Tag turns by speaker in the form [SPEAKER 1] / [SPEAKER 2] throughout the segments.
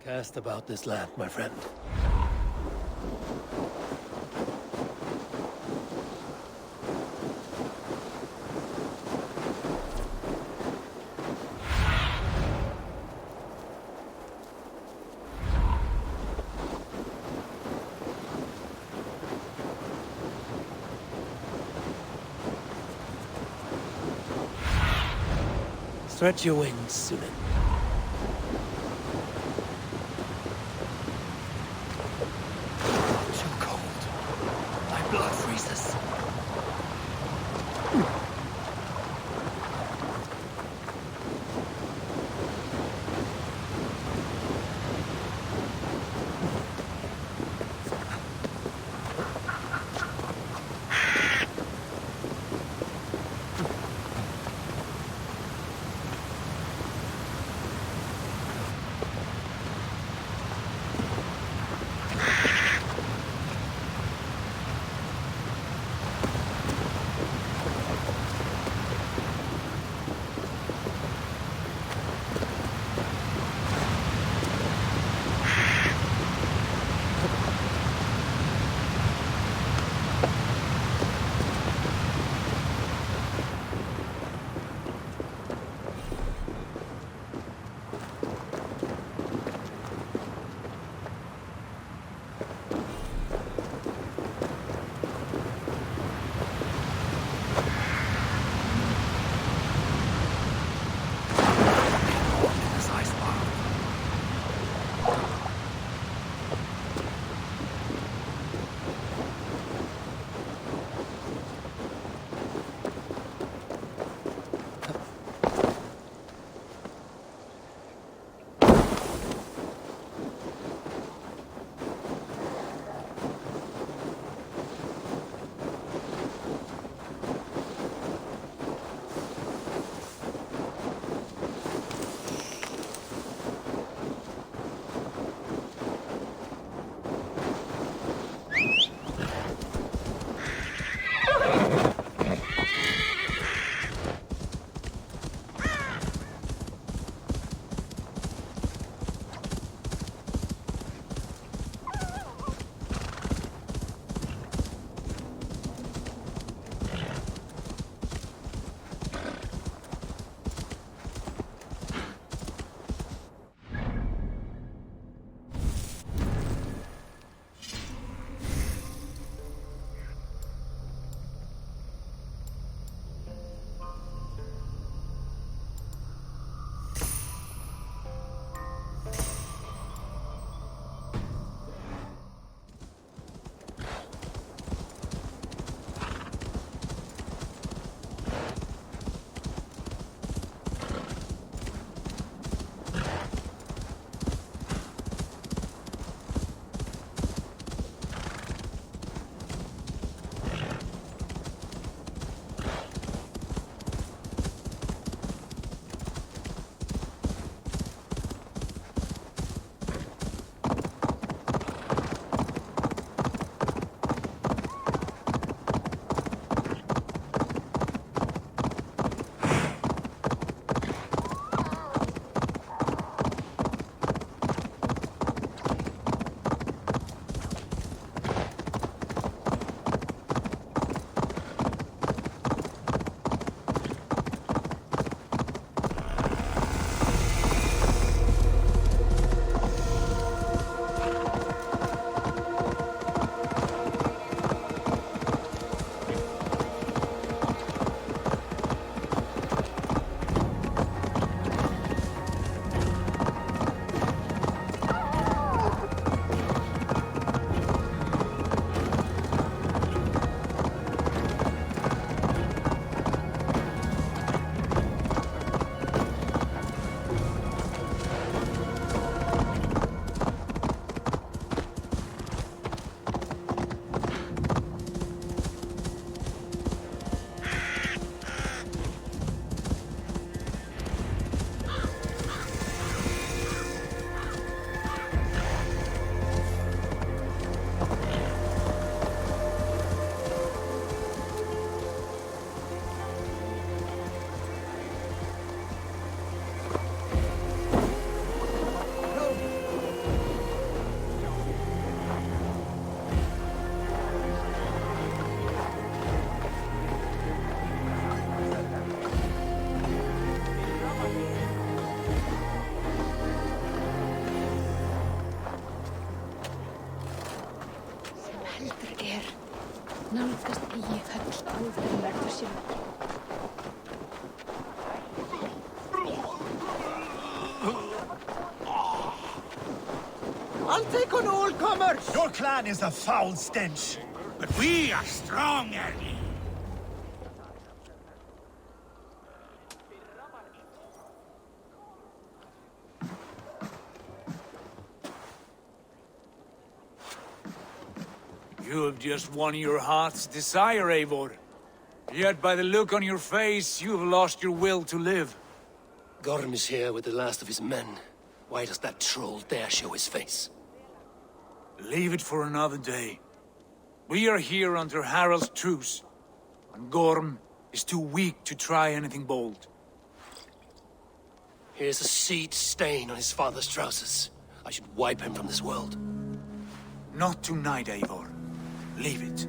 [SPEAKER 1] Cast about this land, my friend. Stretch your wings, Sunan. Too cold. My blood freezes.
[SPEAKER 2] newcomers! Your clan is a foul stench.
[SPEAKER 3] But we are strong, Ernie.
[SPEAKER 4] You have just won your heart's desire, Eivor. Yet by the look on your face, you have lost your will to live.
[SPEAKER 1] Gorm is here with the last of his men. Why does that troll dare show his face?
[SPEAKER 4] Leave it for another day. We are here under Harald's truce, and Gorm is too weak to try anything bold.
[SPEAKER 1] Here's a seed stain on his father's trousers. I should wipe him from this world.
[SPEAKER 4] Not tonight, Eivor. Leave it.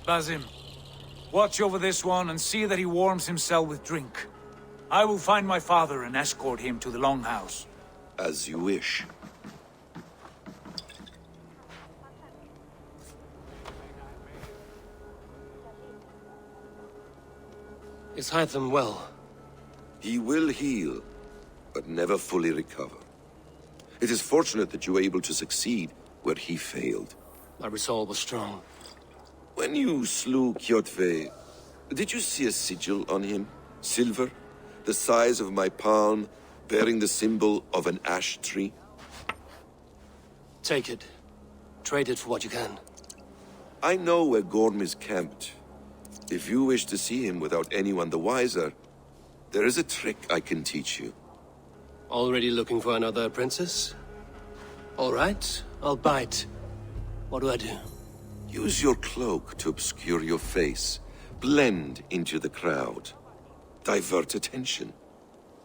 [SPEAKER 4] Basim, watch over this one and see that he warms himself with drink. I will find my father and escort him to the Longhouse.
[SPEAKER 5] As you wish.
[SPEAKER 1] Is Hytham well?
[SPEAKER 5] He will heal, but never fully recover. It is fortunate that you were able to succeed where he failed.
[SPEAKER 1] My resolve was strong.
[SPEAKER 5] When you slew Kjotve, did you see a sigil on him? Silver, the size of my palm, bearing the symbol of an ash tree?
[SPEAKER 1] Take it. Trade it for what you can.
[SPEAKER 5] I know where Gorm is camped. If you wish to see him without anyone the wiser, there is a trick I can teach you.
[SPEAKER 1] Already looking for another princess? All right, I'll bite. What do I do?
[SPEAKER 5] Use your cloak to obscure your face. Blend into the crowd. Divert attention.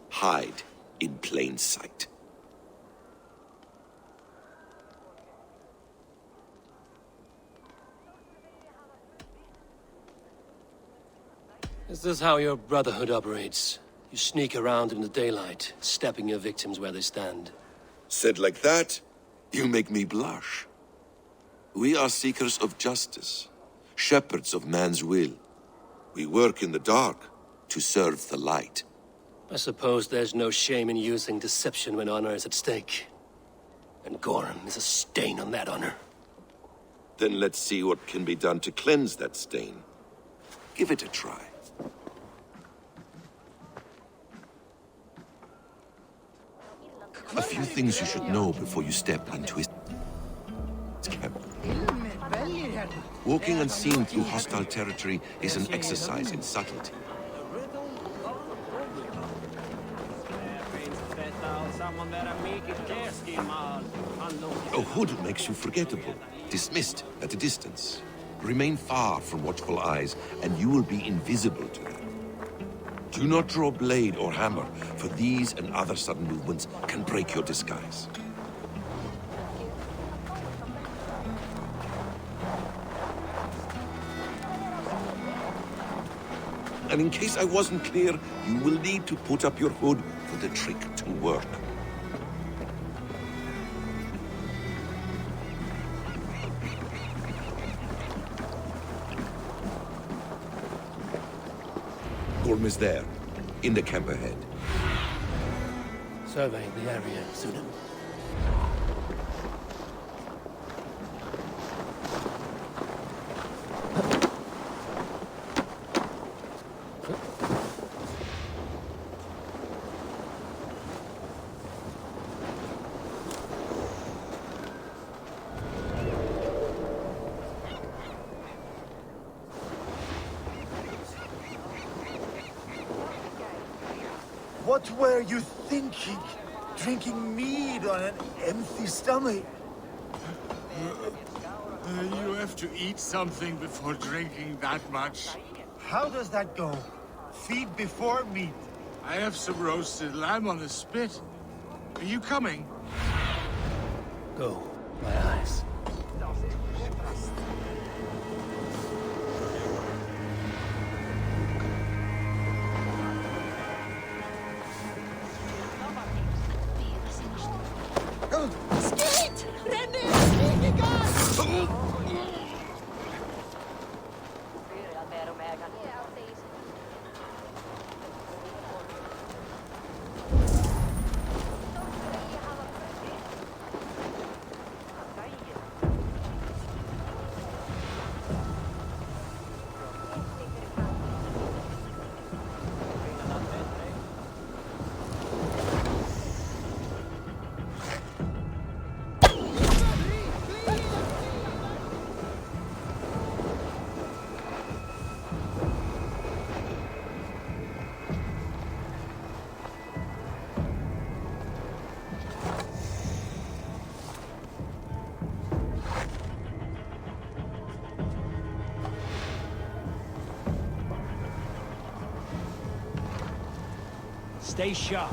[SPEAKER 5] Hide in plain sight.
[SPEAKER 1] Is this how your Brotherhood operates? You sneak around in the daylight, stepping your victims where they stand.
[SPEAKER 5] Said like that, you make me blush. We are seekers of justice, shepherds of man's will. We work in the dark to serve the light.
[SPEAKER 1] I suppose there's no shame in using deception when honor is at stake. And Gorm is a stain on that honor.
[SPEAKER 5] Then let's see what can be done to cleanse that stain. Give it a try. A few things you should know before you step into his camp. Walking unseen through hostile territory is an exercise in subtlety. A hood makes you forgettable, dismissed at a distance. Remain far from watchful eyes, and you will be invisible to them. Do not draw blade or hammer, for these and other sudden movements can break your disguise. And in case I wasn't clear, you will need to put up your hood for the trick to work. Gorm is there, in the camp ahead.
[SPEAKER 1] Surveying the area, Sunan.
[SPEAKER 2] What were you thinking? Drinking mead on an empty stomach?
[SPEAKER 3] You have to eat something before drinking that much.
[SPEAKER 2] How does that go? Feed before meat.
[SPEAKER 3] I have some roasted lamb on the spit. Are you coming?
[SPEAKER 1] Go, my eyes.
[SPEAKER 6] Skit! Renn ut! Stig i gang!
[SPEAKER 4] Stay sharp.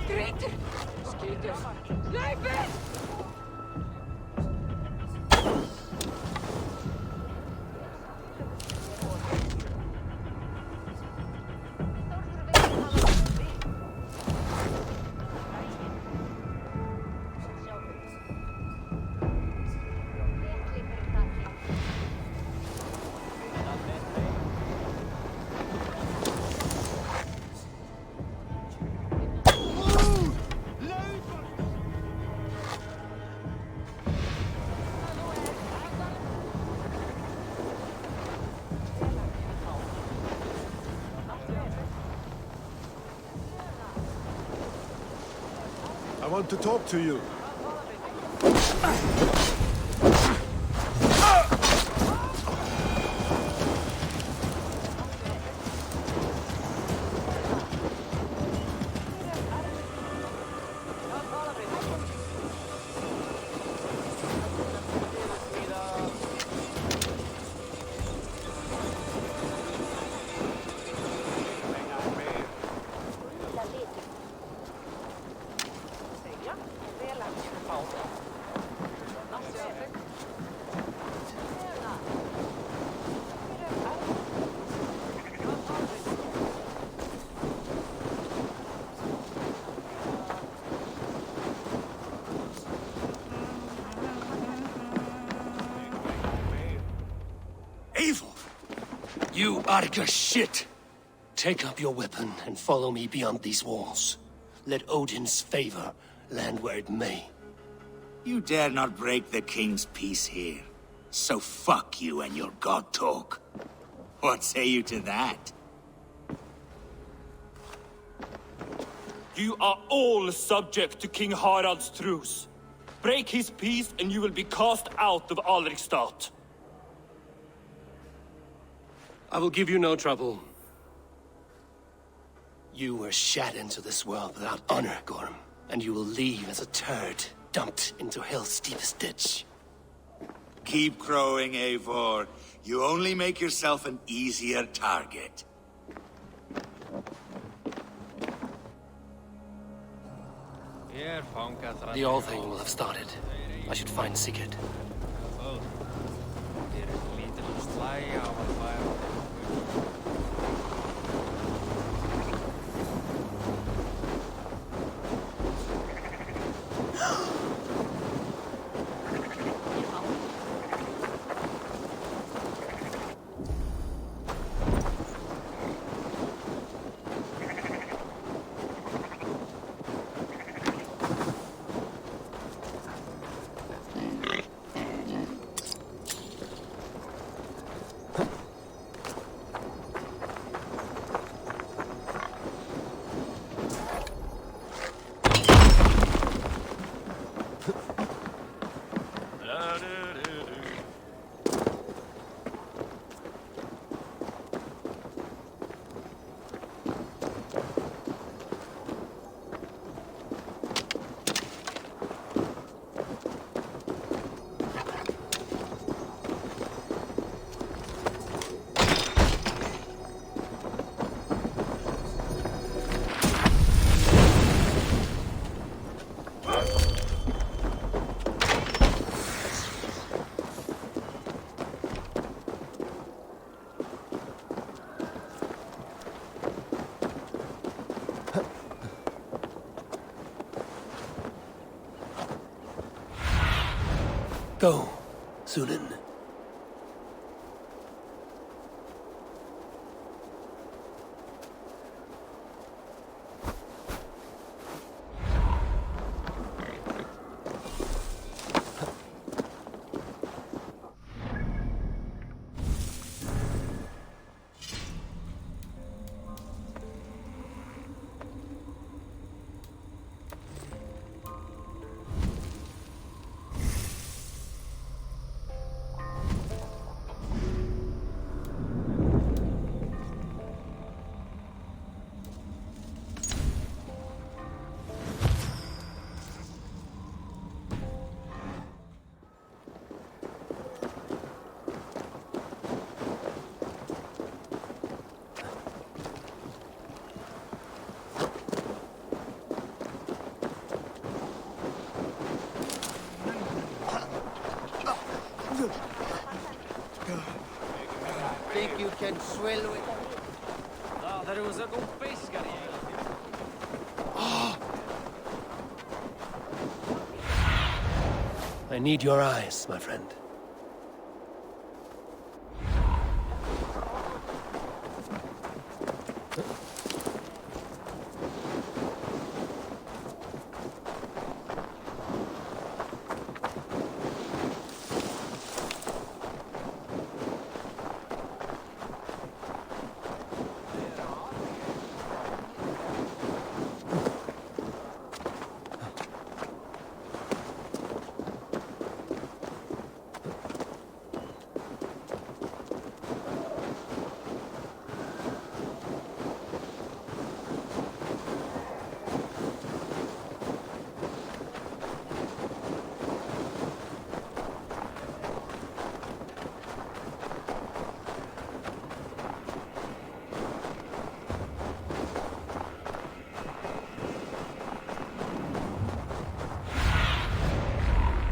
[SPEAKER 6] Traitor! Skeeter! Blijven!
[SPEAKER 2] I want to talk to you.
[SPEAKER 1] You Arga shit! Take up your weapon and follow me beyond these walls. Let Odin's favor land where it may.
[SPEAKER 7] You dare not break the king's peace here. So fuck you and your god talk. What say you to that?
[SPEAKER 8] You are all subject to King Harald's truce. Break his peace and you will be cast out of Alrikstad.
[SPEAKER 1] I will give you no trouble. You were shat into this world without honor, Gorm, and you will leave as a turd dumped into hell's deepest ditch.
[SPEAKER 7] Keep crowing, Eivor. You only make yourself an easier target.
[SPEAKER 1] The All-Thing will have started. I should find Sigurd. Go, Sunan.
[SPEAKER 9] think you can swill with...
[SPEAKER 1] I need your eyes, my friend.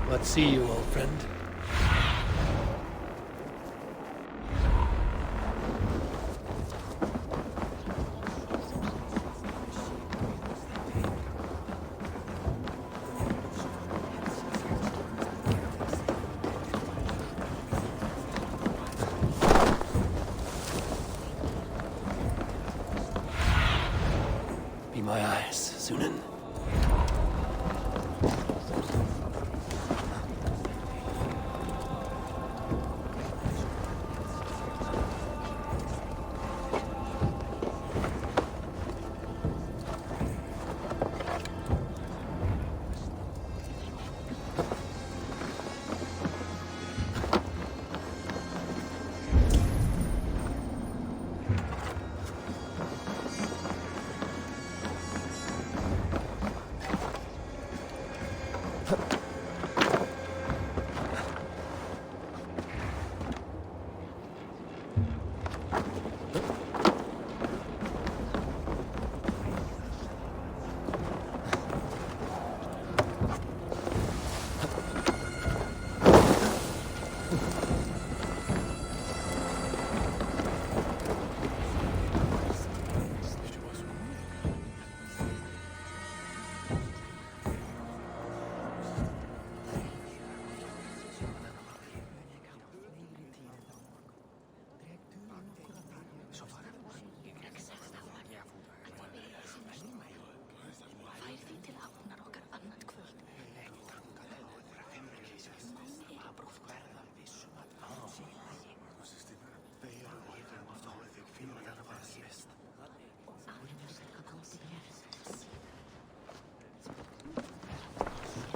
[SPEAKER 1] What see you, old friend? Be my eyes, Sunan.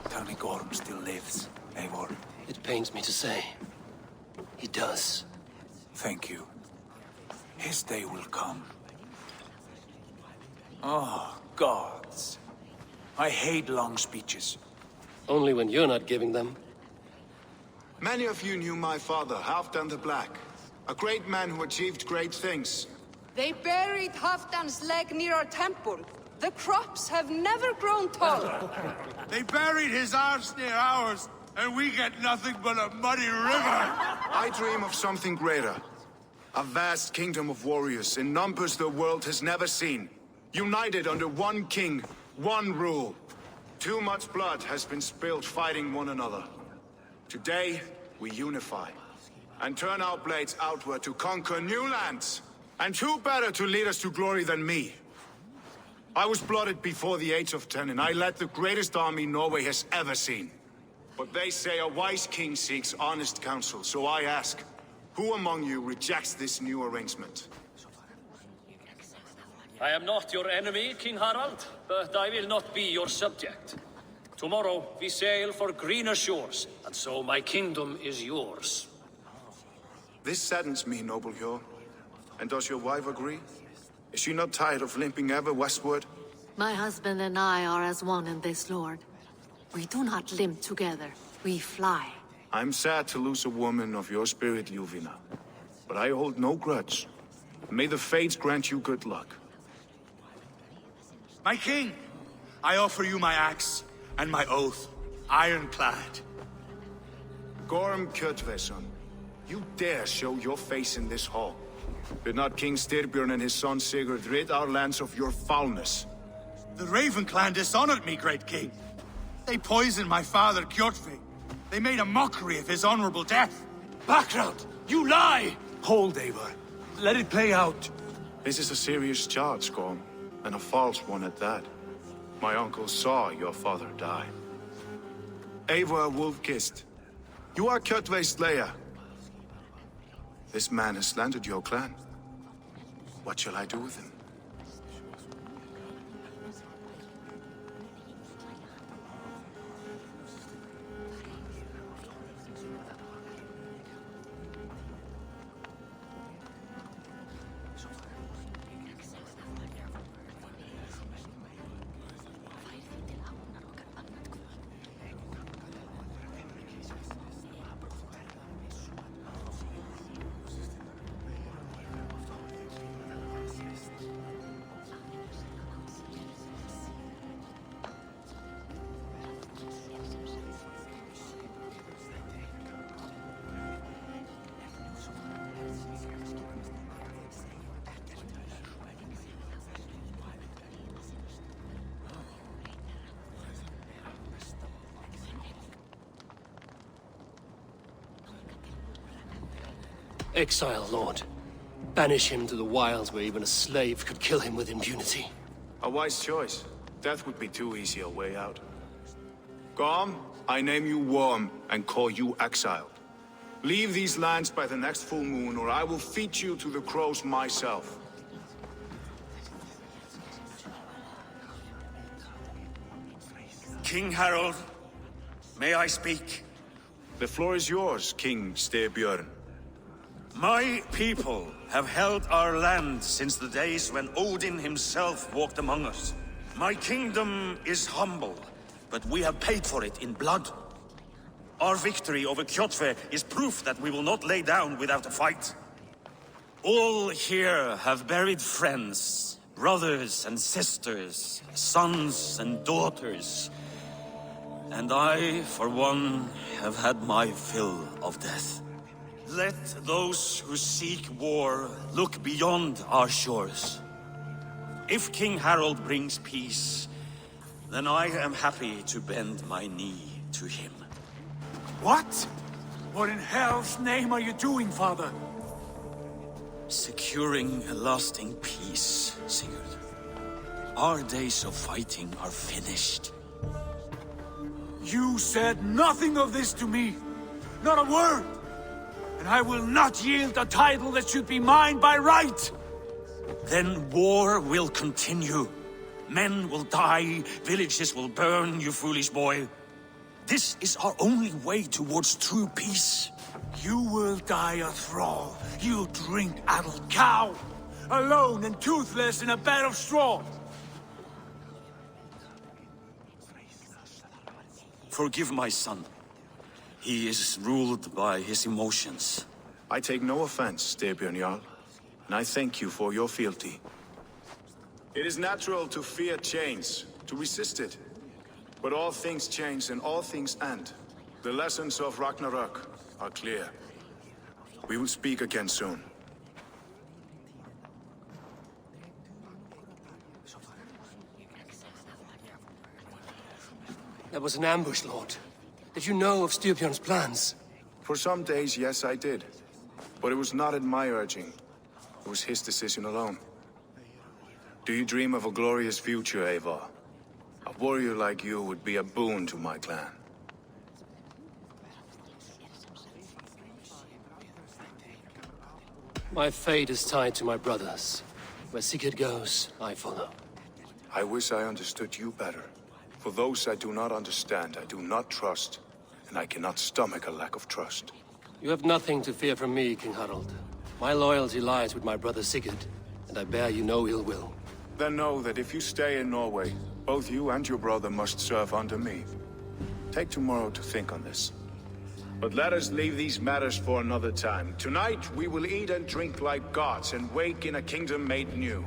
[SPEAKER 4] Tell me Gorm still lives, Eivor.
[SPEAKER 1] It pains me to say. He does.
[SPEAKER 4] Thank you. His day will come. Oh, gods. I hate long speeches.
[SPEAKER 1] Only when you're not giving them.
[SPEAKER 2] Many of you knew my father, Halfdan the Black. A great man who achieved great things.
[SPEAKER 6] They buried Halfdan's leg near our temple. The crops have never grown tall.
[SPEAKER 3] They buried his arse near ours, and we get nothing but a muddy river.
[SPEAKER 2] I dream of something greater. A vast kingdom of warriors in numbers the world has never seen. United under one king, one rule. Too much blood has been spilled fighting one another. Today, we unify. And turn our blades outward to conquer new lands. And who better to lead us to glory than me? I was blooded before the age of 10, and I led the greatest army Norway has ever seen. But they say a wise king seeks honest counsel, so I ask, who among you rejects this new arrangement?
[SPEAKER 10] I am not your enemy, King Harald, but I will not be your subject. Tomorrow we sail for greener shores, and so my kingdom is yours.
[SPEAKER 2] This saddens me, noble Hjor. And does your wife agree? Is she not tired of limping ever westward?
[SPEAKER 11] My husband and I are as one in this, Lord. We do not limp together. We fly.
[SPEAKER 2] I'm sad to lose a woman of your spirit, Ljuvina. But I hold no grudge. May the fates grant you good luck.
[SPEAKER 3] My king, I offer you my axe and my oath, ironclad.
[SPEAKER 2] Gorm Kjotveson, You dare show your face in this hall? Did not King Styrbjörn and his son Sigurd rid our lands of your foulness?
[SPEAKER 3] The Raven clan dishonored me, great king. They poisoned my father, Kjotve. They made a mockery of his honorable death.
[SPEAKER 4] Background! You lie! Hold, Eivor. Let it play out.
[SPEAKER 2] This is a serious charge, Gorm, and a false one at that. My uncle saw your father die. Eivor Wolf-Kissed, you are Kjotve's slayer. This man has slandered your clan. What shall I do with him?
[SPEAKER 1] Exile, Lord. Banish him to the wilds where even a slave could kill him with impunity.
[SPEAKER 2] A wise choice. Death would be too easy a way out. Gorm, I name you Worm and call you exiled. Leave these lands by the next full moon, or I will feed you to the crows myself.
[SPEAKER 9] King Harald, may I speak?
[SPEAKER 2] The floor is yours, King Styrbjörn.
[SPEAKER 9] My people have held our land since the days when Odin himself walked among us. My kingdom is humble, but we have paid for it in blood. Our victory over Kjotve is proof that we will not lay down without a fight. All here have buried friends, brothers and sisters, sons and daughters. And I, for one, have had my fill of death. Let those who seek war look beyond our shores. If King Harald brings peace, then I am happy to bend my knee to him.
[SPEAKER 4] What? What in hell's name are you doing, father?
[SPEAKER 9] Securing a lasting peace, Sigurd. Our days of fighting are finished.
[SPEAKER 4] You said nothing of this to me. Not a word. And I will not yield a title that should be mine by right!
[SPEAKER 9] Then war will continue. Men will die, villages will burn, you foolish boy. This is our only way towards true peace.
[SPEAKER 4] You will die a thrall, you drink-addled cow! Alone and toothless in a bed of straw!
[SPEAKER 9] Forgive my son. He is ruled by his emotions.
[SPEAKER 2] I take no offense, Styrbjörn Jarl, and I thank you for your fealty. It is natural to fear change, to resist it. But all things change and all things end. The lessons of Ragnarok are clear. We will speak again soon.
[SPEAKER 1] That was an ambush, Lord. Did you know of Styrbjörn's plans?
[SPEAKER 2] For some days, yes, I did. But it was not at my urging. It was his decision alone. Do you dream of a glorious future, Eivor? A warrior like you would be a boon to my clan.
[SPEAKER 1] My fate is tied to my brothers. Where Sigurd goes, I follow.
[SPEAKER 2] I wish I understood you better. For those I do not understand, I do not trust, and I cannot stomach a lack of trust.
[SPEAKER 1] You have nothing to fear from me, King Harald. My loyalty lies with my brother Sigurd, and I bear you no ill will.
[SPEAKER 2] Then know that if you stay in Norway, both you and your brother must serve under me. Take tomorrow to think on this. But let us leave these matters for another time. Tonight, we will eat and drink like gods and wake in a kingdom made new.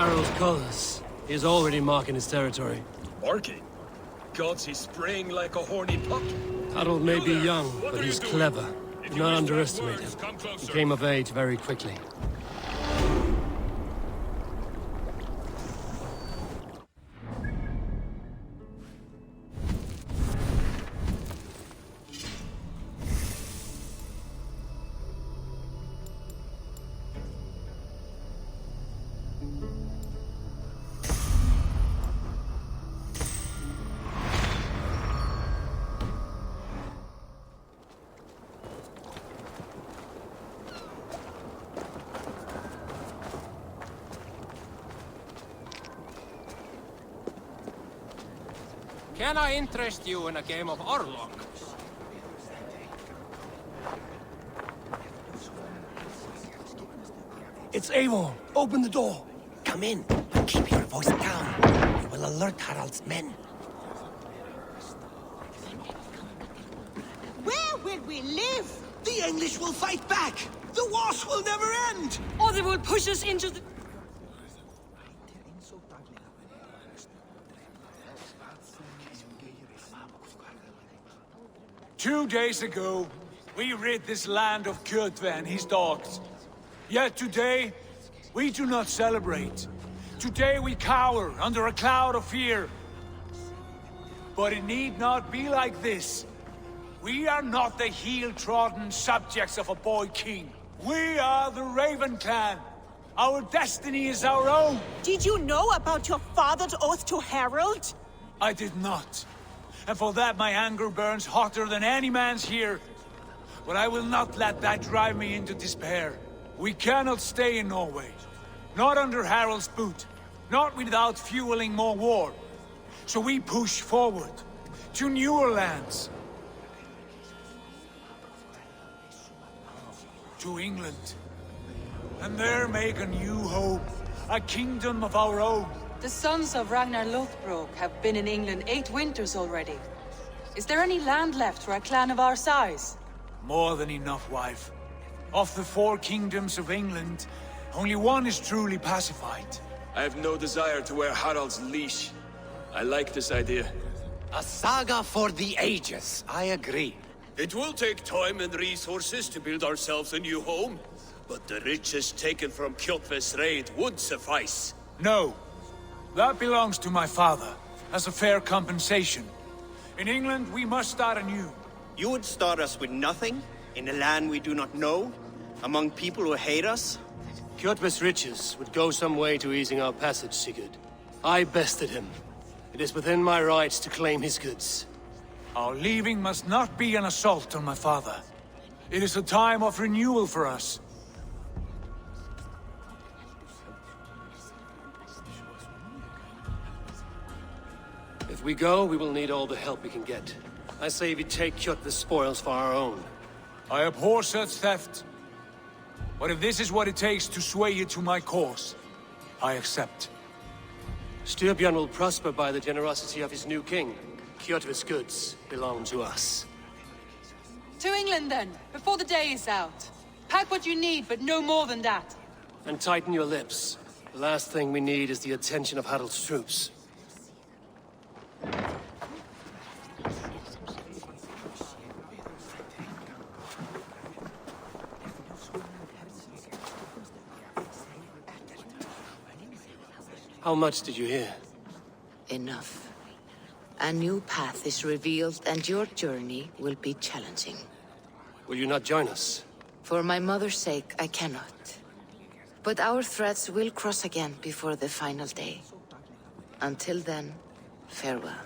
[SPEAKER 1] Harold colors. He is already marking his territory.
[SPEAKER 12] Marking? Gods, he's spraying like a horny pup.
[SPEAKER 1] Harold may be young, but he's clever. Do not underestimate him. He came of age very quickly.
[SPEAKER 13] Can I interest you in a game of Orlog?
[SPEAKER 1] It's Avon. Open the door.
[SPEAKER 14] Come in, but keep your voice down. You will alert Harald's men.
[SPEAKER 15] Where will we live?
[SPEAKER 14] The English will fight back! The wars will never end!
[SPEAKER 6] Or they will push us into the...
[SPEAKER 4] 2 days ago, we rid this land of Kjotve and his dogs. Yet today, we do not celebrate. Today we cower under a cloud of fear. But it need not be like this. We are not the heel-trodden subjects of a boy king. We are the Raven clan. Our destiny is our own.
[SPEAKER 15] Did you know about your father's oath to Harald?
[SPEAKER 4] I did not. And for that my anger burns hotter than any man's here. But I will not let that drive me into despair. We cannot stay in Norway. Not under Harald's boot. Not without fueling more war. So we push forward. To newer lands. To England. And there make a new hope. A kingdom of our own.
[SPEAKER 6] The sons of Ragnar Lothbrok have been in England 8 winters already. Is there any land left for a clan of our size?
[SPEAKER 4] More than enough, wife. Of the 4 kingdoms of England, only one is truly pacified.
[SPEAKER 12] I have no desire to wear Harald's leash. I like this idea.
[SPEAKER 14] A saga for the ages, I agree.
[SPEAKER 1] It will take time and resources to build ourselves a new home, but the riches taken from Kjotve's raid would suffice.
[SPEAKER 4] No. That belongs to my father, as a fair compensation. In England, we must start anew.
[SPEAKER 16] You would start us with nothing? In a land we do not know? Among people who hate us?
[SPEAKER 1] Kjotve's riches would go some way to easing our passage, Sigurd. I bested him. It is within my rights to claim his goods.
[SPEAKER 4] Our leaving must not be an assault on my father. It is a time of renewal for us.
[SPEAKER 1] If we go, we will need all the help we can get. I say we take Kjotve's spoils for our own.
[SPEAKER 4] I abhor such theft. But if this is what it takes to sway you to my cause, I accept.
[SPEAKER 1] Styrbjörn will prosper by the generosity of his new king. Kjotve's goods belong to us.
[SPEAKER 6] To England then, before the day is out. Pack what you need, but no more than that.
[SPEAKER 1] And tighten your lips. The last thing we need is the attention of Harald's troops. How much did you hear?
[SPEAKER 17] Enough. A new path is revealed, and your journey will be challenging.
[SPEAKER 1] Will you not join us?
[SPEAKER 17] For my mother's sake, I cannot. But our threads will cross again before the final day. Until then, farewell.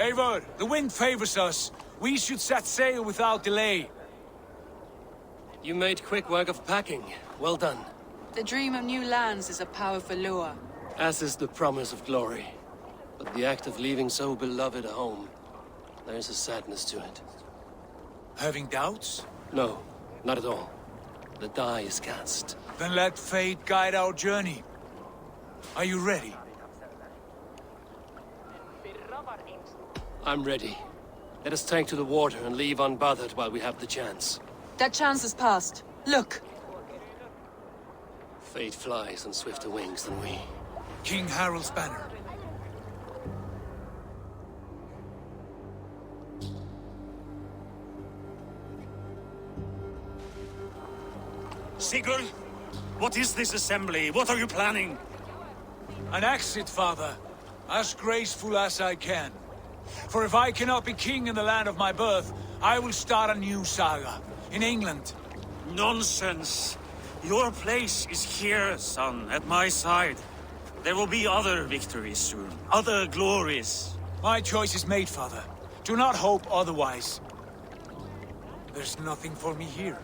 [SPEAKER 4] Eivor, the wind favors us. We should set sail without delay.
[SPEAKER 1] You made quick work of packing. Well done.
[SPEAKER 6] The dream of new lands is a powerful lure.
[SPEAKER 1] As is the promise of glory. But the act of leaving so beloved a home, there's a sadness to it.
[SPEAKER 4] Having doubts?
[SPEAKER 1] No, not at all. The die is cast.
[SPEAKER 4] Then let fate guide our journey. Are you ready?
[SPEAKER 1] I'm ready. Let us take to the water and leave unbothered while we have the chance.
[SPEAKER 6] That chance is past. Look!
[SPEAKER 1] Fate flies on swifter wings than we.
[SPEAKER 4] King Harald's banner.
[SPEAKER 9] Sigurd, what is this assembly? What are you planning?
[SPEAKER 4] An exit, father. As graceful as I can. For if I cannot be king in the land of my birth, I will start a new saga. In England.
[SPEAKER 9] Nonsense. Your place is here, son, at my side. There will be other victories soon. Other glories.
[SPEAKER 4] My choice is made, father. Do not hope otherwise. There's nothing for me here.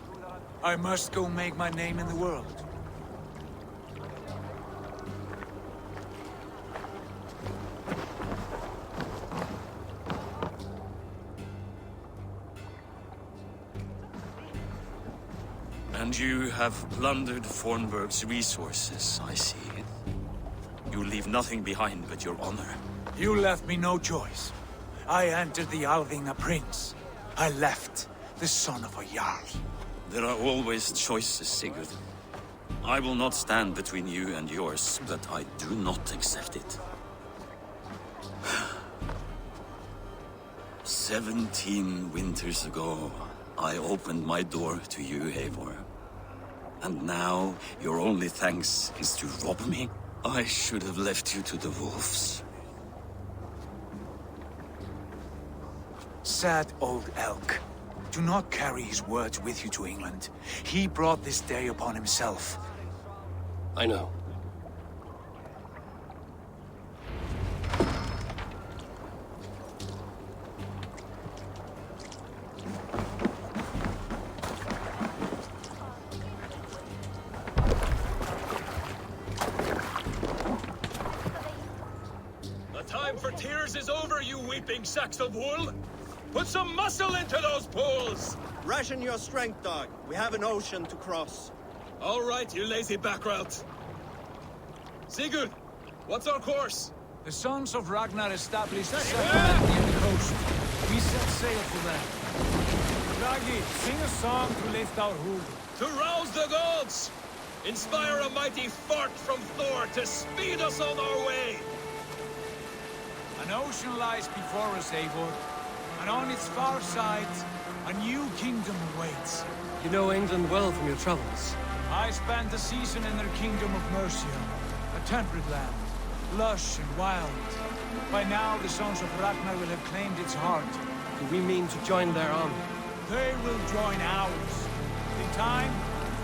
[SPEAKER 4] I must go make my name in the world.
[SPEAKER 9] And you have plundered Fornburg's resources, I see. You leave nothing behind but your honor.
[SPEAKER 4] You left me no choice. I entered the Alving a prince. I left the son of a Jarl.
[SPEAKER 9] There are always choices, Sigurd. I will not stand between you and yours, but I do not accept it. 17 winters ago, I opened my door to you, Eivor. And now, your only thanks is to rob me? I should have left you to the wolves.
[SPEAKER 4] Sad old elk. Do not carry his words with you to England. He brought this day upon himself.
[SPEAKER 1] I know.
[SPEAKER 12] The time for tears is over, you weeping sacks of wool! Put some muscle into those pools!
[SPEAKER 16] Ration your strength, dog. We have an ocean to cross.
[SPEAKER 12] All right, you lazy backrout. Sigurd, what's our course?
[SPEAKER 4] The sons of Ragnar established a settlement near the coast. We set sail for them. Ragi, sing a song to lift our hood.
[SPEAKER 12] To rouse the gods! Inspire a mighty fart from Thor to speed us on our way!
[SPEAKER 4] An ocean lies before us, Eivor. And on its far side, a new kingdom awaits.
[SPEAKER 1] You know England well from your travels.
[SPEAKER 4] I spent a season in their kingdom of Mercia, a temperate land, lush and wild. By now, the sons of Ragnar will have claimed its heart.
[SPEAKER 1] Do we mean to join their army?
[SPEAKER 4] They will join ours. In time,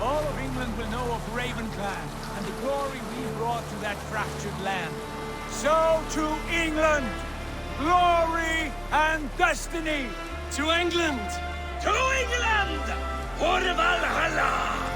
[SPEAKER 4] all of England will know of Raven Clan and the glory we brought to that fractured land. So to England! Glory and destiny!
[SPEAKER 1] To England!
[SPEAKER 12] To England! For Valhalla!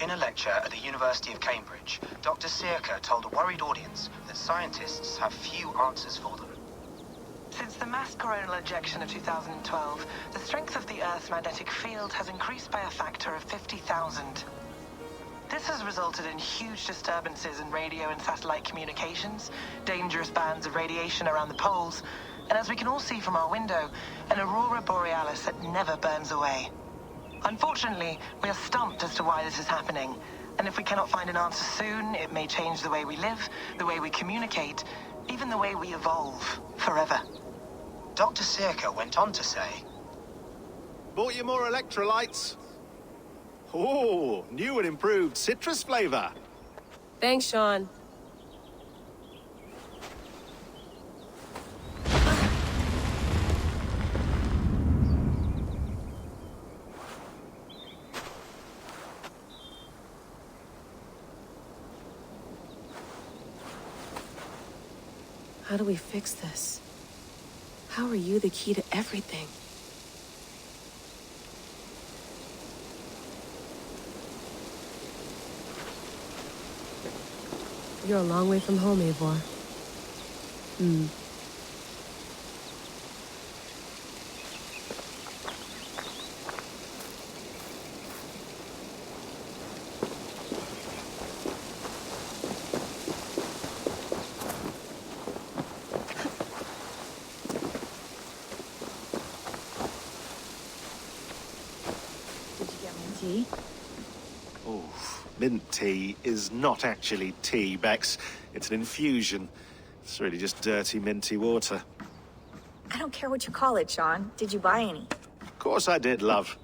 [SPEAKER 18] In a lecture at the University of Cambridge, Dr. Circa told a worried audience that scientists have few answers for them.
[SPEAKER 19] Since the mass coronal ejection of 2012, the strength of the Earth's magnetic field has increased by a factor of 50,000. This has resulted in huge disturbances in radio and satellite communications, dangerous bands of radiation around the poles, and as we can all see from our window, an aurora borealis that never burns away. Unfortunately, we are stumped as to why this is happening, and if we cannot find an answer soon, it may change the way we live, the way we communicate, even the way we evolve, forever.
[SPEAKER 18] Dr. Circa went on to say,
[SPEAKER 20] Bought you more electrolytes? Oh, new and improved citrus flavor.
[SPEAKER 21] Thanks, Sean. How do we fix this? How are you the key to everything? You're a long way from home, Eivor.
[SPEAKER 15] Tea?
[SPEAKER 20] Oh, mint tea is not actually tea, Bex. It's an infusion. It's really just dirty, minty water.
[SPEAKER 22] I don't care what you call it, Sean. Did you buy any?
[SPEAKER 20] Of course I did, love.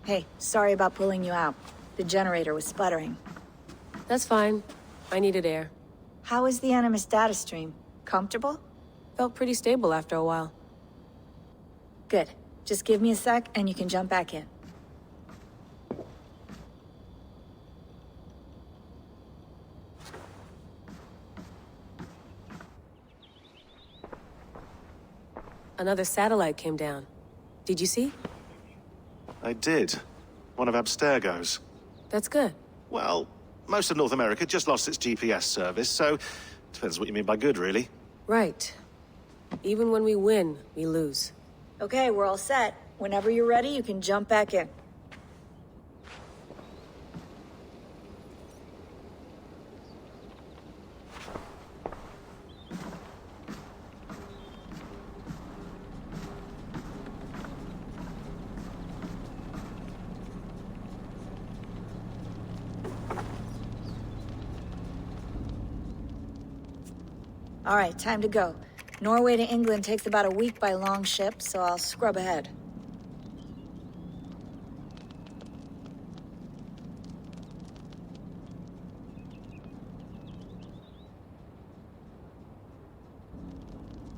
[SPEAKER 22] Hey, sorry about pulling you out. The generator was sputtering.
[SPEAKER 21] That's fine. I needed air.
[SPEAKER 22] How is the Animus data stream? Comfortable?
[SPEAKER 21] Felt pretty stable after a while.
[SPEAKER 22] Good. Just give me a sec and you can jump back in.
[SPEAKER 21] Another satellite came down. Did you see?
[SPEAKER 20] I did. One of Abstergo's.
[SPEAKER 21] That's good.
[SPEAKER 20] Well, most of North America just lost its GPS service, so depends what you mean by good, really.
[SPEAKER 21] Right. Even when we win, we lose.
[SPEAKER 22] Okay, we're all set. Whenever you're ready, you can jump back in. All right, time to go. Norway to England takes about a week by long ship, so I'll scrub ahead.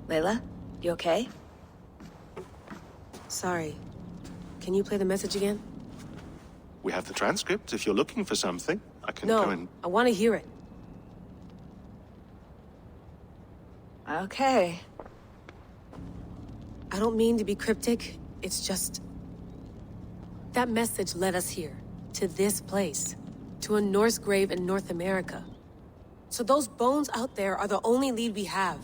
[SPEAKER 22] Layla, you okay?
[SPEAKER 21] Sorry. Can you play the message again?
[SPEAKER 20] We have the transcript. If you're looking for something, I can go and...
[SPEAKER 21] No, I want to hear it.
[SPEAKER 22] Okay.
[SPEAKER 21] I don't mean to be cryptic. It's just... that message led us here. To this place. To a Norse grave in North America. So those bones out there are the only lead we have.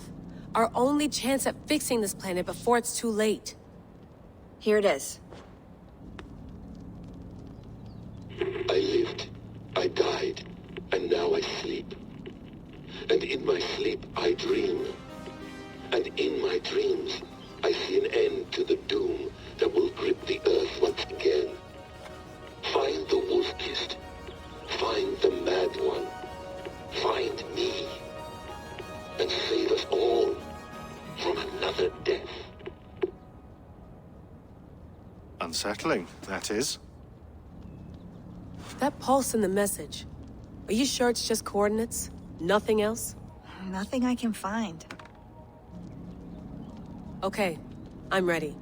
[SPEAKER 21] Our only chance at fixing this planet before it's too late.
[SPEAKER 22] Here it is.
[SPEAKER 5] I lived, I died, and now I sleep. And in my sleep I dream. And in my dreams, I see an end to the doom that will grip the earth once again. Find the wolf-kissed. Find the mad one. Find me. And save us all from another death.
[SPEAKER 20] Unsettling, that is.
[SPEAKER 21] That pulse in the message. Are you sure it's just coordinates? Nothing else?
[SPEAKER 22] Nothing I can find.
[SPEAKER 21] Okay, I'm ready.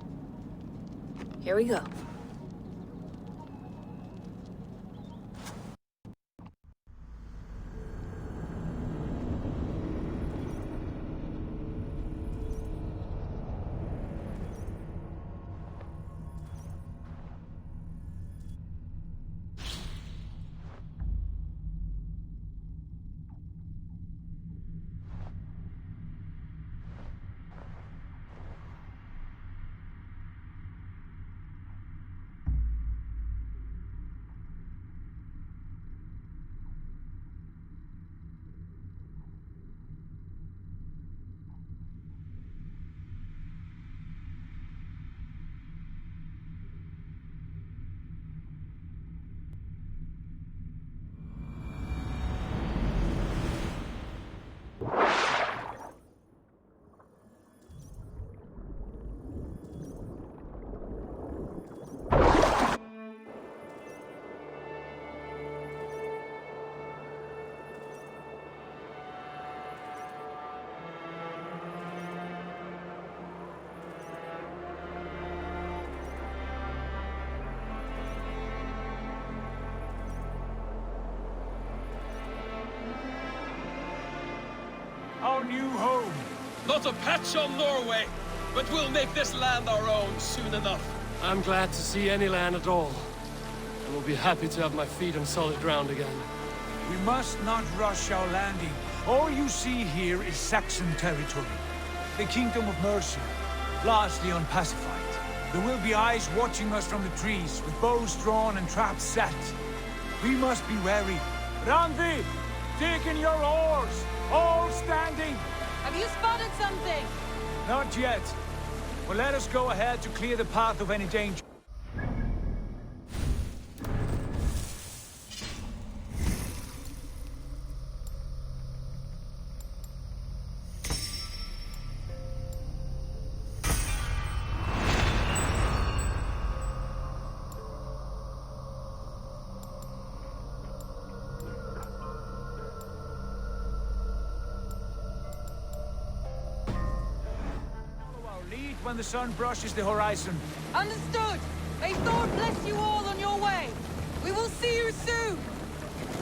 [SPEAKER 22] Here we go.
[SPEAKER 4] new home.
[SPEAKER 12] Not a patch on Norway, but we'll make this land our own soon enough.
[SPEAKER 1] I'm glad to see any land at all. And will be happy to have my feet on solid ground again.
[SPEAKER 4] We must not rush our landing. All you see here is Saxon territory. The Kingdom of Mercia, largely unpacified. There will be eyes watching us from the trees, with bows drawn and traps set. We must be wary. Randi, dig in your oars! All standing!
[SPEAKER 6] Have you spotted something?
[SPEAKER 4] Not yet. But let us go ahead to clear the path of any danger. When the sun brushes the horizon.
[SPEAKER 6] Understood! May Thor bless you all on your way! We will see you soon!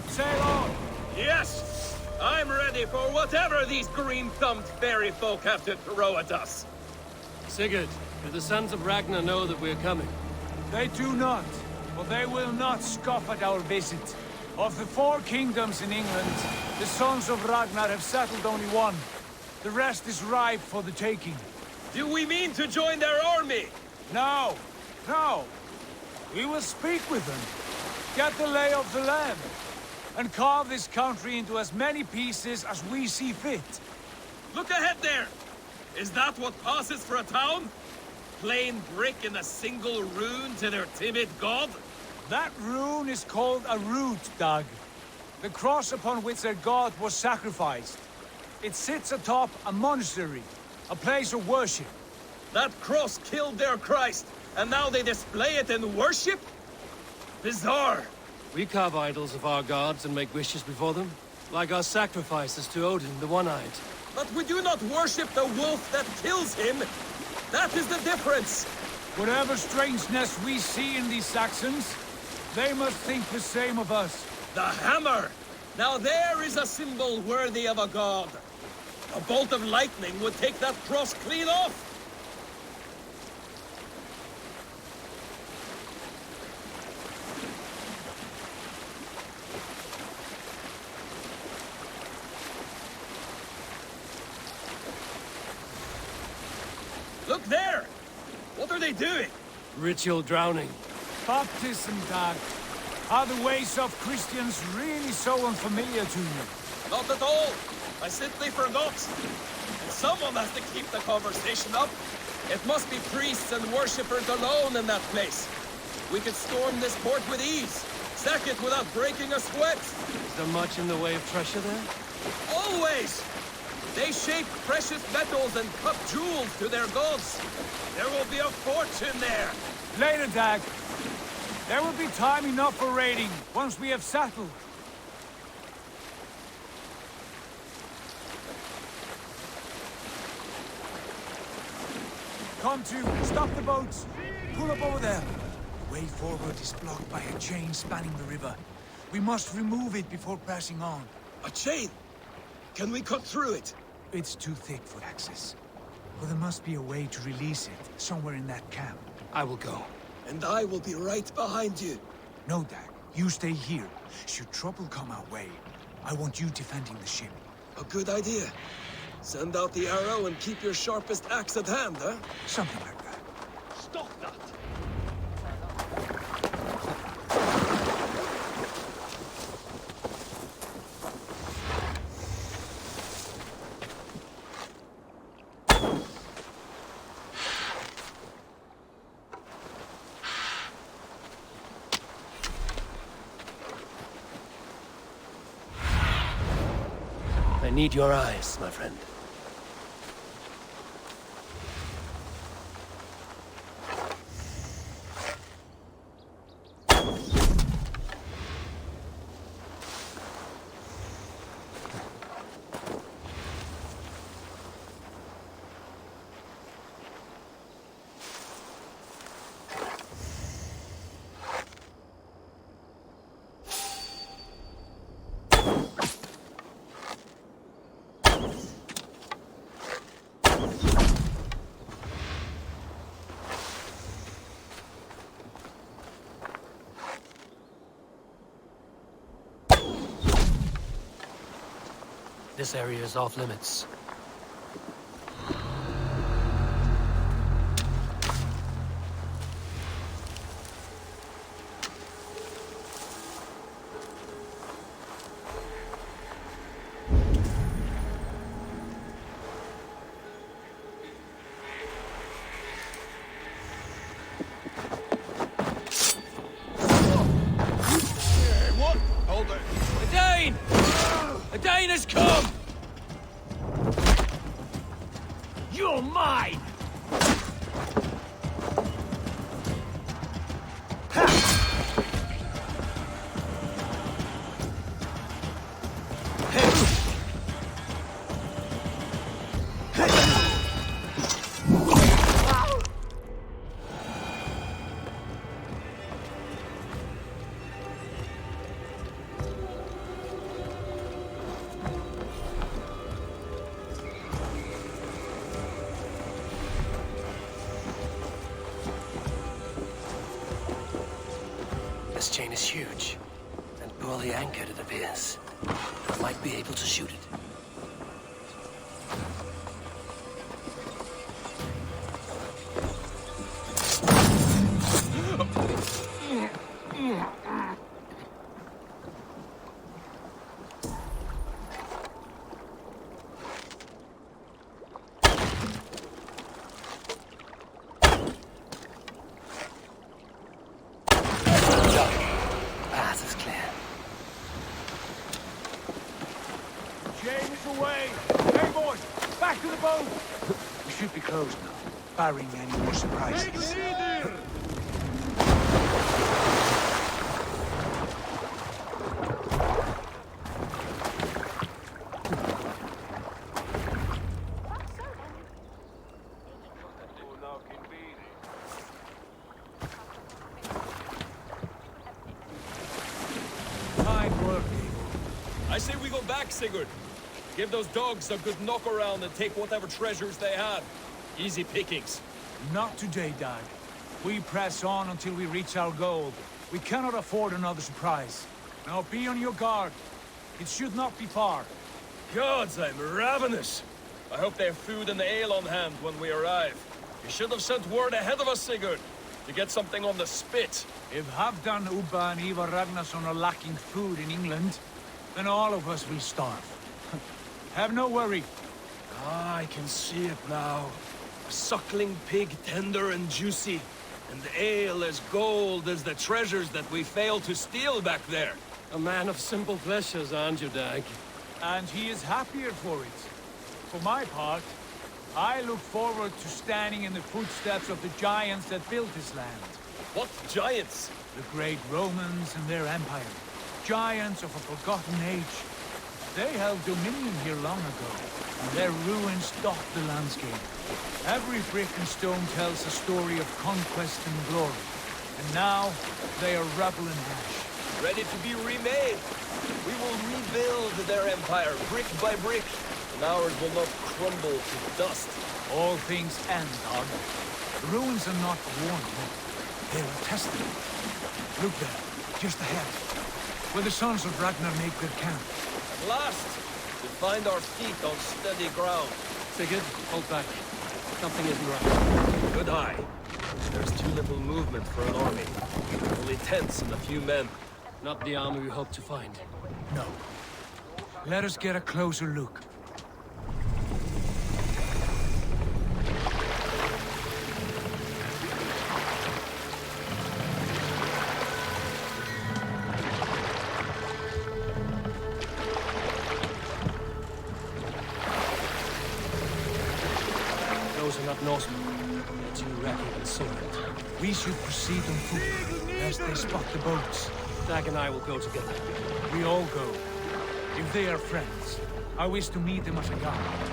[SPEAKER 4] Sail on!
[SPEAKER 12] Yes! I'm ready for whatever these green-thumbed fairy folk have to throw at us.
[SPEAKER 1] Sigurd, do the sons of Ragnar know that we're coming?
[SPEAKER 4] They do not, but they will not scoff at our visit. Of the 4 kingdoms in England, the sons of Ragnar have settled only one. The rest is ripe for the taking.
[SPEAKER 12] Do we mean to join their army?
[SPEAKER 4] No, no. We will speak with them, get the lay of the land, and carve this country into as many pieces as we see fit.
[SPEAKER 12] Look ahead there! Is that what passes for a town? Plain brick and a single rune to their timid god?
[SPEAKER 4] That rune is called a root, Dag. The cross upon which their god was sacrificed. It sits atop a monastery. A place of worship.
[SPEAKER 12] That cross killed their Christ, and now they display it in worship? Bizarre.
[SPEAKER 1] We carve idols of our gods and make wishes before them, like our sacrifices to Odin, the One-Eyed.
[SPEAKER 12] But we do not worship the wolf that kills him. That is the difference.
[SPEAKER 4] Whatever strangeness we see in these Saxons, they must think the same of us.
[SPEAKER 12] The hammer! Now there is a symbol worthy of a god. A bolt of lightning would take that cross clean off! Look there! What are they doing?
[SPEAKER 1] Ritual drowning.
[SPEAKER 4] Baptism, Dag. Are the ways of Christians really so unfamiliar to you?
[SPEAKER 12] Not at all. I simply forgot. And someone has to keep the conversation up. It must be priests and worshippers alone in that place. We could storm this port with ease. Sack it without breaking a sweat.
[SPEAKER 1] Is there much in the way of treasure there?
[SPEAKER 12] Always! They shape precious metals and cut jewels to their gods. There will be a fortune there.
[SPEAKER 4] Later, Dag. There will be time enough for raiding, once we have settled. Come to, stop the boats. Pull up over there. The way forward is blocked by a chain spanning the river. We must remove it before pressing on.
[SPEAKER 12] A chain? Can we cut through it?
[SPEAKER 4] It's too thick for access. But there must be a way to release it, somewhere in that camp.
[SPEAKER 1] I will go.
[SPEAKER 12] And I will be right behind you.
[SPEAKER 4] No, Dag. You stay here. Should trouble come our way, I want you defending the ship.
[SPEAKER 12] A good idea. Send out the arrow and keep your sharpest axe at hand, huh?
[SPEAKER 4] Something like that.
[SPEAKER 12] Stop that!
[SPEAKER 1] I need your eyes, my friend. This area is off limits.
[SPEAKER 4] What? Hold it. A Dane! A Dane has come! You're mine!
[SPEAKER 1] This chain is huge, and poorly anchored it appears. I might be able to shoot it. Path is clear.
[SPEAKER 4] James away! Hey boys, back to the boat! We should be close now, barring any more surprises. Fine work,
[SPEAKER 12] I say we go back, Sigurd. Give those dogs a good knock around and take whatever treasures they had. Easy pickings.
[SPEAKER 4] Not today, Dag. We press on until we reach our goal. We cannot afford another surprise. Now be on your guard. It should not be far.
[SPEAKER 12] Gods, I'm ravenous. I hope they have food and ale on hand when we arrive. You should have sent word ahead of us, Sigurd, to get something on the spit.
[SPEAKER 4] If Halfdan, Ubba and Ivar Ragnarsson are lacking food in England, then all of us will starve. Have no worry.
[SPEAKER 12] Ah, I can see it now. A suckling pig, tender and juicy. And the ale as gold as the treasures that we failed to steal back there.
[SPEAKER 1] A man of simple pleasures, aren't you, Dag?
[SPEAKER 4] And he is happier for it. For my part, I look forward to standing in the footsteps of the giants that built this land.
[SPEAKER 12] What giants?
[SPEAKER 4] The great Romans and their empire. Giants of a forgotten age. They held dominion here long ago, and their ruins dot the landscape. Every brick and stone tells a story of conquest and glory. And now, they are rubble and ash.
[SPEAKER 12] Ready to be remade. We will rebuild their empire brick by brick, and ours will not crumble to dust.
[SPEAKER 4] All things end, Dag. The ruins are not worn yet. They are tested. Look there, just ahead, where the sons of Ragnar make their camp.
[SPEAKER 12] At last, we find our feet on steady ground.
[SPEAKER 1] Sigurd, hold back. Something isn't right.
[SPEAKER 12] Good eye. There's too little movement for an army. Only tents and a few men.
[SPEAKER 1] Not the army we hope to find.
[SPEAKER 4] No. Let us get a closer look.
[SPEAKER 1] Those are not Norsemen. They're too rapid and sword.
[SPEAKER 4] We should proceed on foot, lest they spot the boats.
[SPEAKER 1] Dag and I will go together.
[SPEAKER 4] We all go. If they are friends, I wish to meet them as a guide.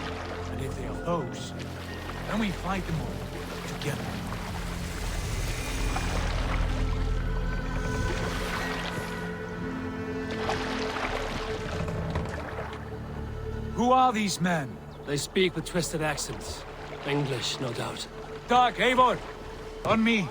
[SPEAKER 4] And if they are foes, then we fight them all, together. Who are these men?
[SPEAKER 1] They speak with twisted accents. English, no doubt.
[SPEAKER 4] Dag, Eivor! On me!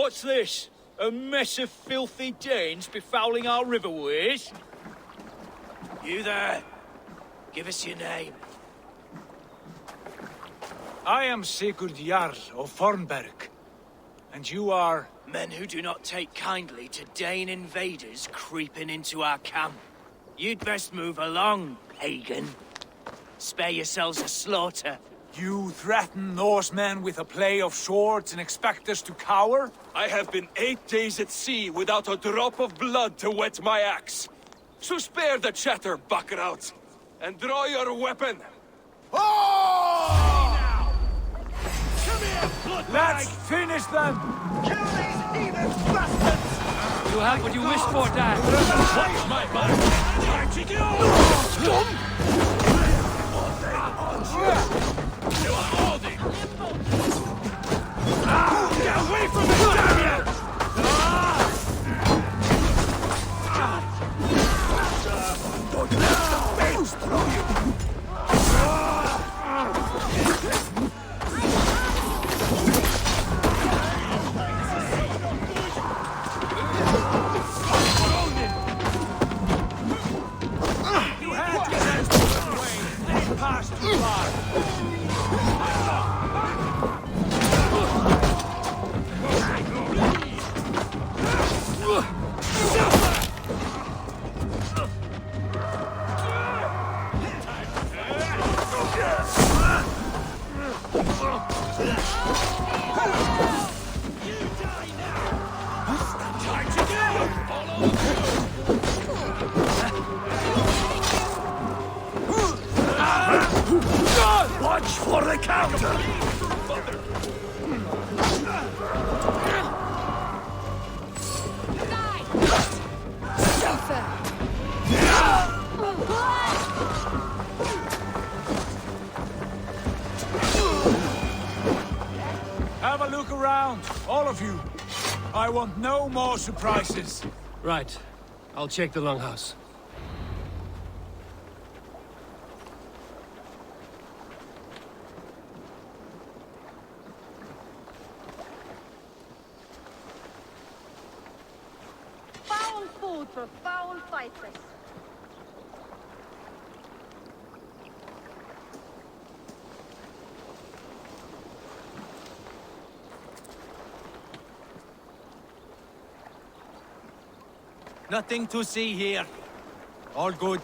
[SPEAKER 7] What's this? A mess of filthy Danes befouling our riverways?
[SPEAKER 16] You there? Give us your name.
[SPEAKER 4] I am Sigurd Jarl of Fornberg. And you are...
[SPEAKER 16] Men who do not take kindly to Dane invaders creeping into our camp. You'd best move along, pagan. Spare yourselves a slaughter.
[SPEAKER 4] You threaten Norsemen with a play of swords and expect us to cower?
[SPEAKER 12] I have been 8 days at sea without a drop of blood to wet my axe. So spare the chatter, buckerout, and draw your weapon.
[SPEAKER 4] Oh! Let's finish them!
[SPEAKER 7] Kill these heathen bastards!
[SPEAKER 10] You have what you wished for, Dad.
[SPEAKER 12] Watch my back!
[SPEAKER 7] Get away from me, damn you!
[SPEAKER 1] Watch for the counter!
[SPEAKER 4] Have a look around, all of you. I want no more surprises.
[SPEAKER 1] Right. I'll check the longhouse.
[SPEAKER 8] Foul food for foul fighters.
[SPEAKER 7] Nothing to see here. All good.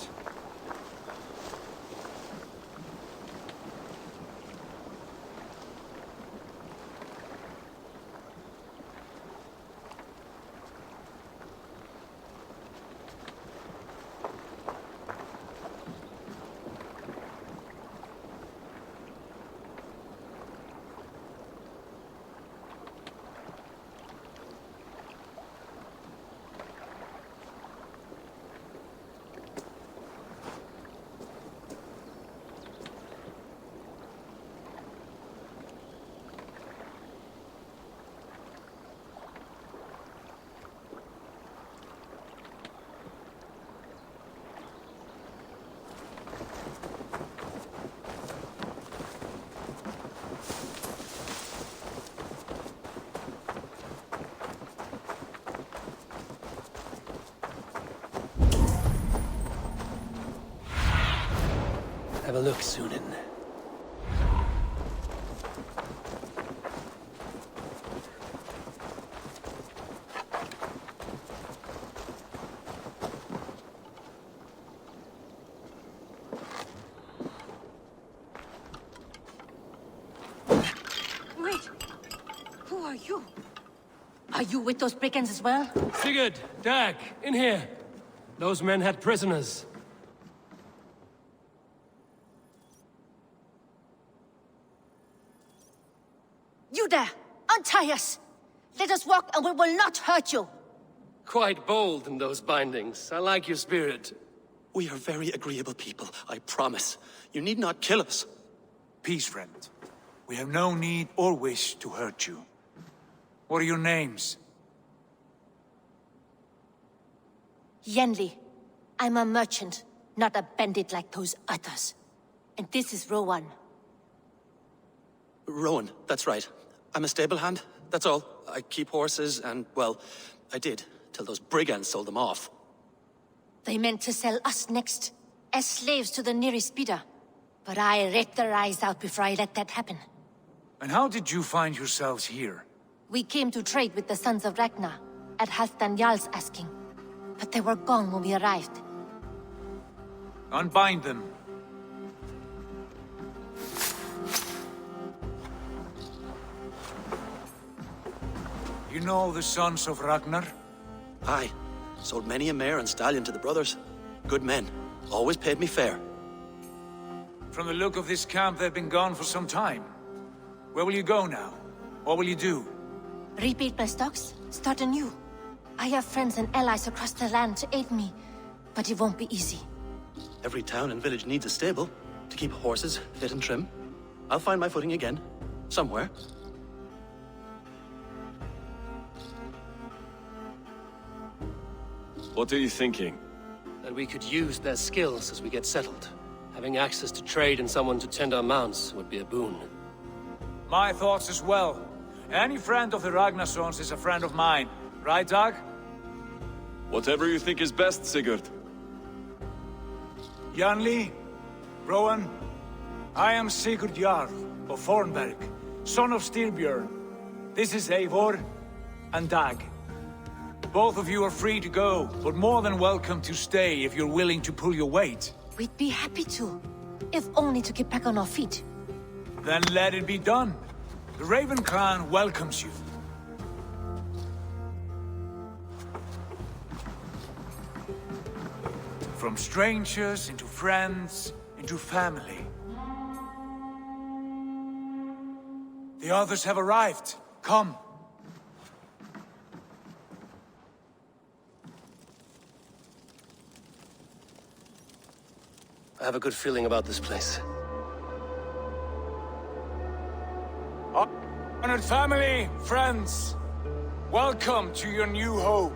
[SPEAKER 1] Have a look, Sunan.
[SPEAKER 8] Wait. Who are you?
[SPEAKER 21] Are you with those brigands as well?
[SPEAKER 1] Sigurd, Dag, in here. Those men had prisoners.
[SPEAKER 21] You there! Untie us! Let us walk and we will not hurt you!
[SPEAKER 1] Quite bold in those bindings. I like your spirit.
[SPEAKER 23] We are very agreeable people, I promise. You need not kill us.
[SPEAKER 4] Peace, friend. We have no need or wish to hurt you. What are your names?
[SPEAKER 21] Yenli. I'm a merchant, not a bandit like those others. And this is Rowan.
[SPEAKER 23] Rowan, that's right. I'm a stable hand, that's all. I keep horses, and, well, I did, till those brigands sold them off.
[SPEAKER 2] They meant to sell us next, as slaves to the nearest bidder. But I ripped their eyes out before I let that happen.
[SPEAKER 4] And how did you find yourselves here?
[SPEAKER 2] We came to trade with the Sons of Ragnar, at Halfdan Jarl's asking. But they were gone when we arrived.
[SPEAKER 4] Unbind them. You know the Sons of Ragnar?
[SPEAKER 23] Aye. Sold many a mare and stallion to the brothers. Good men. Always paid me fair.
[SPEAKER 4] From the look of this camp, they've been gone for some time. Where will you go now? What will you do?
[SPEAKER 2] Rebuild my stocks, start anew. I have friends and allies across the land to aid me, but it won't be easy.
[SPEAKER 23] Every town and village needs a stable to keep horses fit and trim. I'll find my footing again. Somewhere.
[SPEAKER 3] What are you thinking?
[SPEAKER 1] That we could use their skills as we get settled. Having access to trade and someone to tend our mounts would be a boon.
[SPEAKER 4] My thoughts as well. Any friend of the Ragnarsons is a friend of mine. Right, Dag?
[SPEAKER 3] Whatever you think is best, Sigurd.
[SPEAKER 4] Janli, Rowan, I am Sigurd Jarl of Fornberg, son of Styrbjörn. This is Eivor and Dag. Both of you are free to go, but more than welcome to stay if you're willing to pull your weight.
[SPEAKER 2] We'd be happy to, if only to get back on our feet.
[SPEAKER 4] Then let it be done. The Raven clan welcomes you. From strangers into friends, into family. The others have arrived. Come.
[SPEAKER 1] I have a good feeling about this place.
[SPEAKER 4] Honored family, friends, welcome to your new home.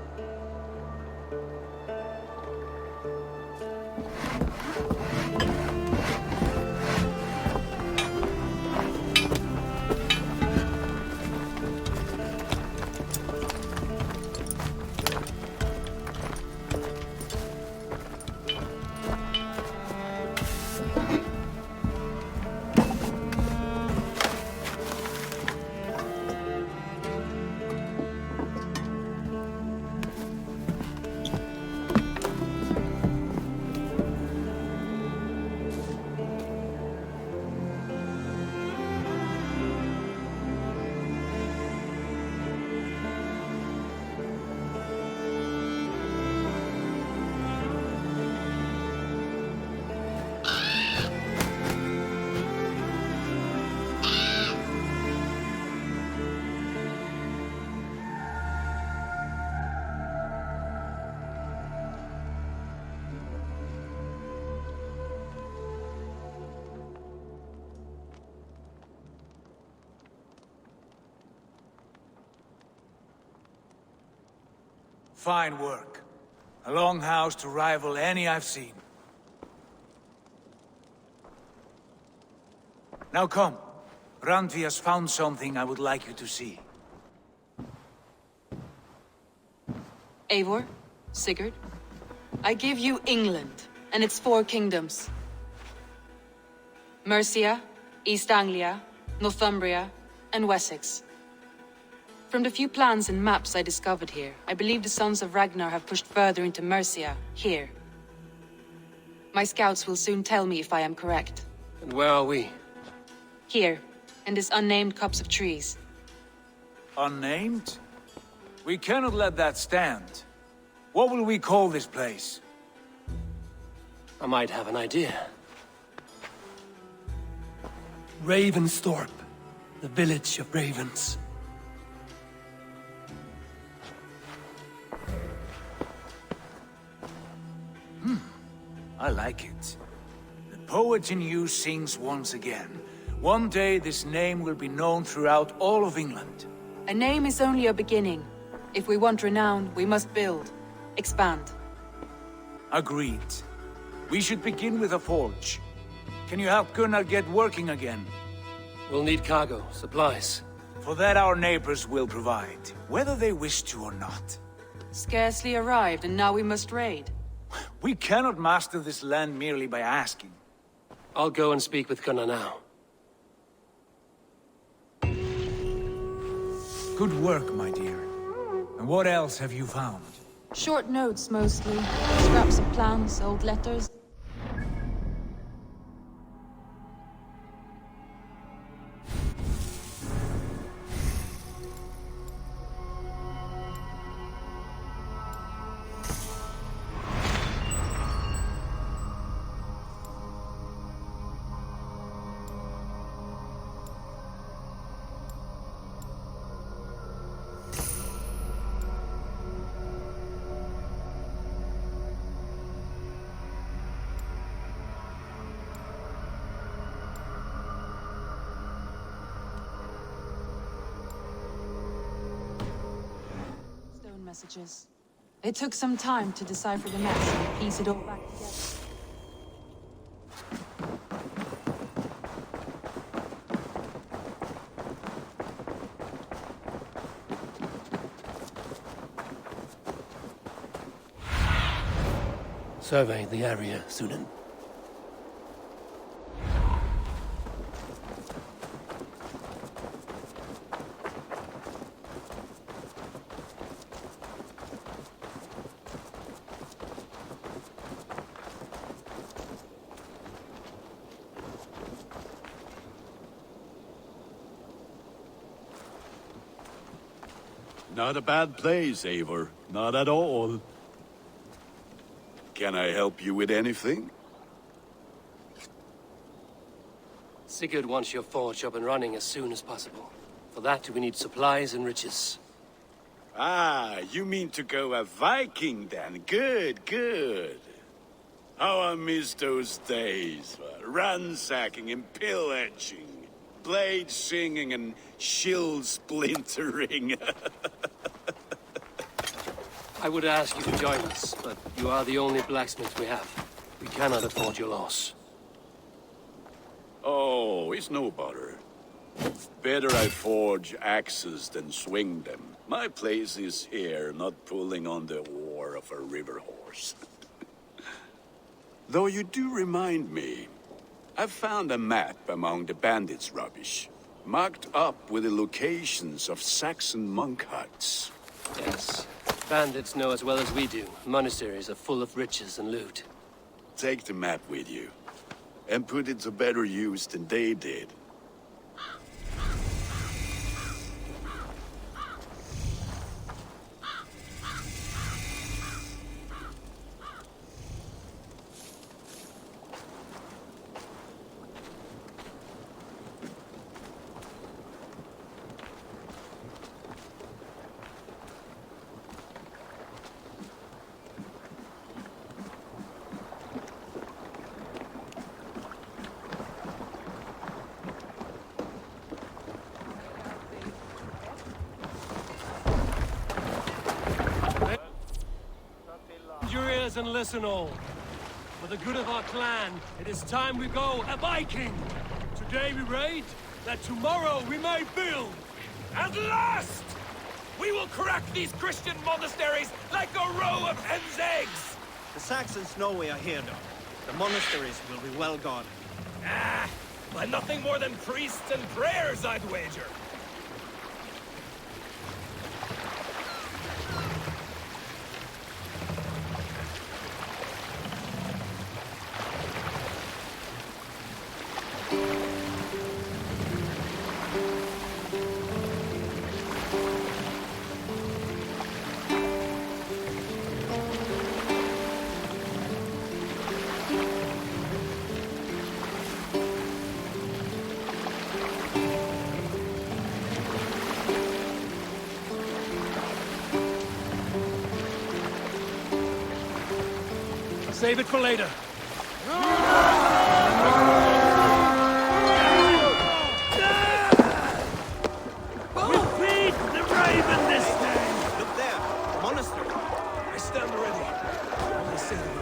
[SPEAKER 4] Fine work. A longhouse to rival any I've seen. Now come. Randvi has found something I would like you to see.
[SPEAKER 6] Eivor, Sigurd, I give you England and its 4 kingdoms. Mercia, East Anglia, Northumbria, and Wessex. From the few plans and maps I discovered here, I believe the Sons of Ragnar have pushed further into Mercia, here. My scouts will soon tell me if I am correct.
[SPEAKER 1] And where are we?
[SPEAKER 6] Here, in this unnamed copse of trees.
[SPEAKER 4] Unnamed? We cannot let that stand. What will we call this place?
[SPEAKER 1] I might have an idea. Ravensthorpe, the village of ravens.
[SPEAKER 4] I like it. The poet in you sings once again. One day this name will be known throughout all of England.
[SPEAKER 6] A name is only a beginning. If we want renown, we must build. Expand.
[SPEAKER 4] Agreed. We should begin with a forge. Can you help Gunnar get working again?
[SPEAKER 1] We'll need cargo, supplies.
[SPEAKER 4] For that our neighbors will provide, whether they wish to or not.
[SPEAKER 6] Scarcely arrived, and now we must raid.
[SPEAKER 4] We cannot master this land merely by asking.
[SPEAKER 1] I'll go and speak with Gunnar now.
[SPEAKER 4] Good work, my dear. And what else have you found?
[SPEAKER 6] Short notes, mostly. Scraps of plans, old letters. Messages. It took some time to decipher the mess and piece it all back together.
[SPEAKER 1] Survey the area, Sunan.
[SPEAKER 11] Not a bad place, Eivor. Not at all. Can I help you with anything?
[SPEAKER 1] Sigurd wants your forge up and running as soon as possible. For that, we need supplies and riches.
[SPEAKER 11] Ah, you mean to go a Viking then? Good, good. How I miss those days. Ransacking and pillaging. Blade singing and shield splintering.
[SPEAKER 1] I would ask you to join us, but you are the only blacksmith we have. We cannot afford your loss.
[SPEAKER 11] Oh, it's no bother. Better I forge axes than swing them. My place is here, not pulling on the oar of a river horse. Though you do remind me, I found a map among the bandits' rubbish, marked up with the locations of Saxon monk huts.
[SPEAKER 1] Yes. Bandits know as well as we do. Monasteries are full of riches and loot.
[SPEAKER 11] Take the map with you, and put it to better use than they did.
[SPEAKER 1] Your ears and listen all. For the good of our clan, it is time we go a Viking. Today we raid, that tomorrow we may build.
[SPEAKER 12] At last! We will crack these Christian monasteries like a row of hen's eggs!
[SPEAKER 16] The Saxons know we are here, though. The monasteries will be well guarded.
[SPEAKER 12] Ah, but nothing more than priests and prayers, I'd wager.
[SPEAKER 1] Save it for later.
[SPEAKER 12] We feed the raven this day!
[SPEAKER 16] Look there, the monastery.
[SPEAKER 12] I stand ready. Only say the word.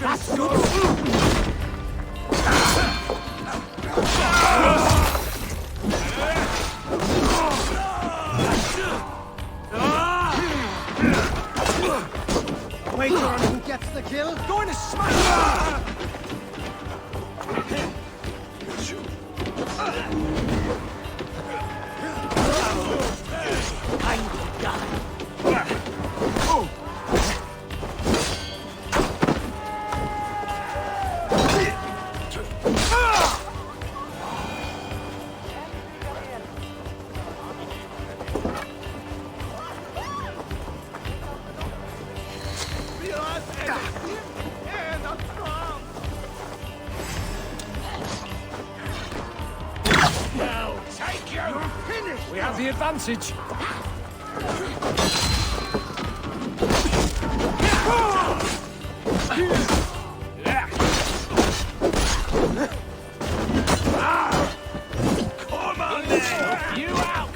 [SPEAKER 1] Let's go!
[SPEAKER 13] Wager on who gets the kill. Going to smash!
[SPEAKER 1] We have the advantage.
[SPEAKER 4] Come on then! You out!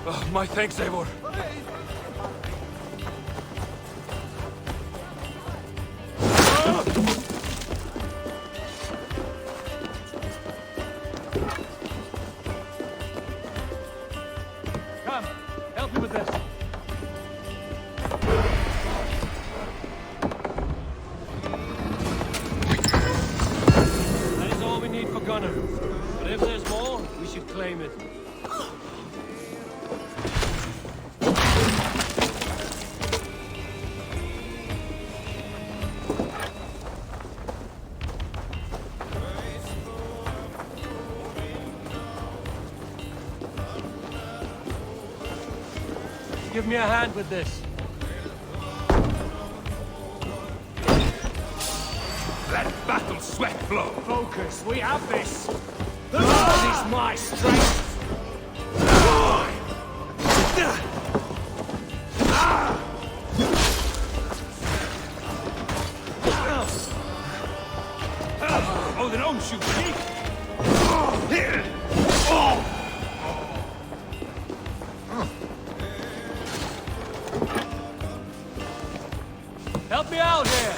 [SPEAKER 1] Oh, my thanks, Eivor. Come, help me with this. That is all we need for Gunnar. But if there's more, we should claim it. Give me a hand with this.
[SPEAKER 4] Let battle sweat flow. Focus, we have this. The Lord is my strength. Oh, then don't shoot me.
[SPEAKER 1] Help me out here!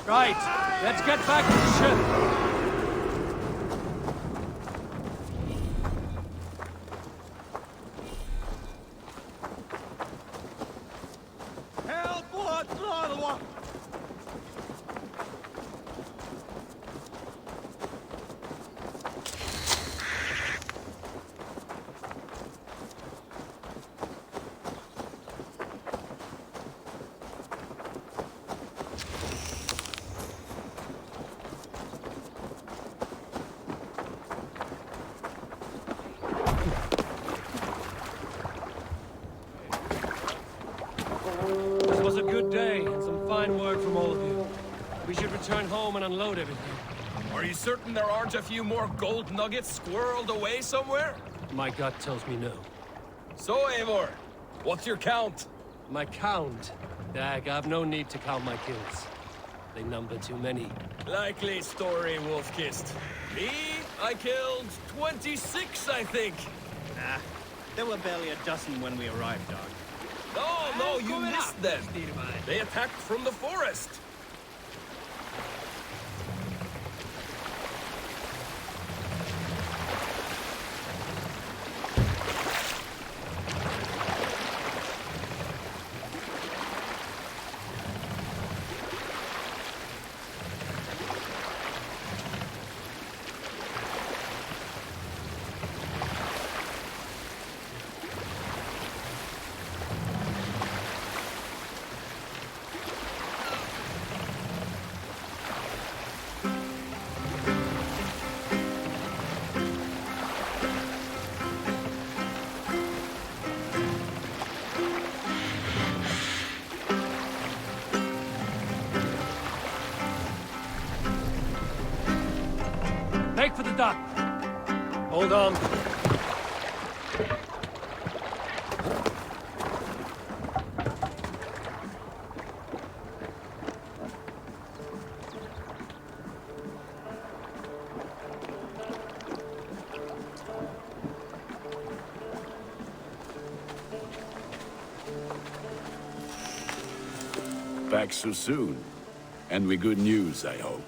[SPEAKER 1] Right, let's get back to the ship. This was a good day, and some fine work from all of you. We should return home and unload everything.
[SPEAKER 12] Are you certain there aren't a few more gold nuggets squirreled away somewhere?
[SPEAKER 1] My gut tells me no.
[SPEAKER 12] So, Eivor, what's your count?
[SPEAKER 1] My count? Dag, I've no need to count my kills. They number too many.
[SPEAKER 12] Likely story, Wolfkist. Me? I killed 26, I think.
[SPEAKER 23] Nah, there were barely a dozen when we arrived, Dog.
[SPEAKER 12] No, you missed them. They attacked from the forest.
[SPEAKER 11] back so soon. And with good news, I hope.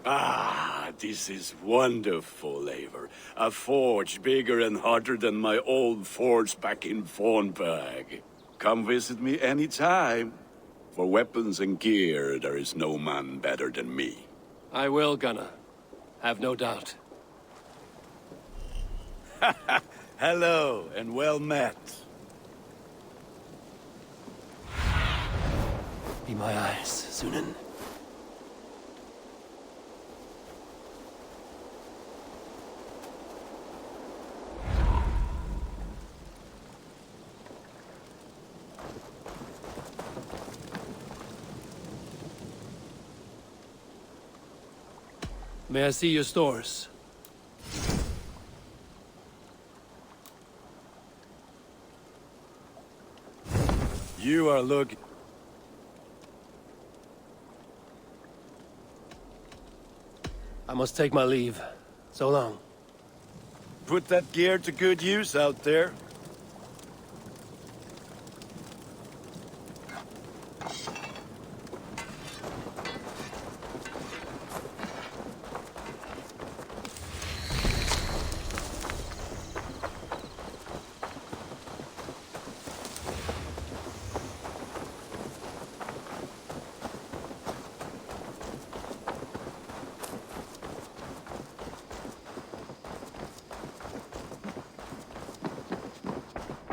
[SPEAKER 11] Ah, this is wonderful, Eivor. A forge bigger and hotter than my old forge back in Fornburg. Come visit me anytime. For weapons and gear, there is no man better than me.
[SPEAKER 1] I will, Gunnar. Have no doubt.
[SPEAKER 11] Hello, and well met.
[SPEAKER 1] Be my eyes, Sunan. May I see your stores?
[SPEAKER 11] You are looking...
[SPEAKER 1] I must take my leave. So long.
[SPEAKER 11] Put that gear to good use out there.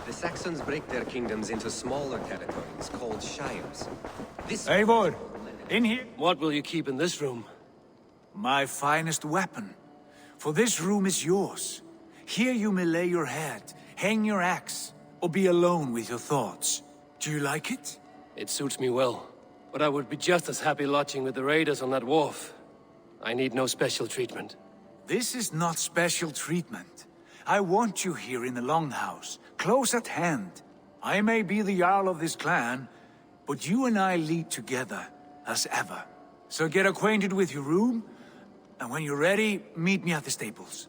[SPEAKER 9] The Saxons break their kingdoms into smaller territories called shires. This
[SPEAKER 4] Eivor, in here.
[SPEAKER 1] What will you keep in this room?
[SPEAKER 4] My finest weapon. For this room is yours. Here you may lay your head, hang your axe, or be alone with your thoughts. Do you like it?
[SPEAKER 1] It suits me well. But I would be just as happy lodging with the raiders on that wharf. I need no special treatment.
[SPEAKER 4] This is not special treatment. I want you here in the Longhouse, close at hand. I may be the Jarl of this clan, but you and I lead together, as ever. So get acquainted with your room, and when you're ready, meet me at the stables.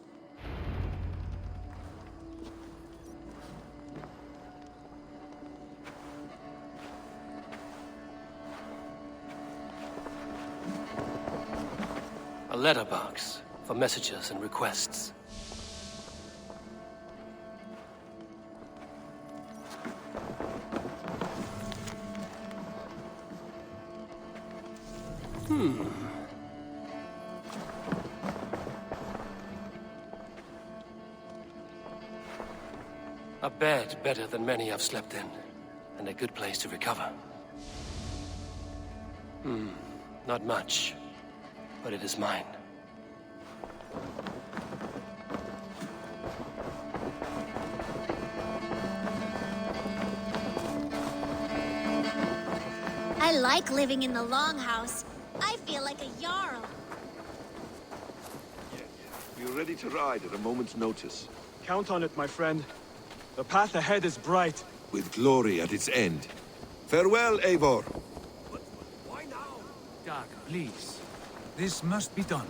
[SPEAKER 1] A letterbox for messages and requests. A bed better than many I've slept in, and a good place to recover. Not much, but it is mine.
[SPEAKER 14] I like living in the Longhouse. I feel like a Jarl.
[SPEAKER 5] You're ready to ride at a moment's notice.
[SPEAKER 12] Count on it, my friend. The path ahead is bright.
[SPEAKER 5] With glory at its end. Farewell, Eivor.
[SPEAKER 4] Why now? Dag, please. This must be done.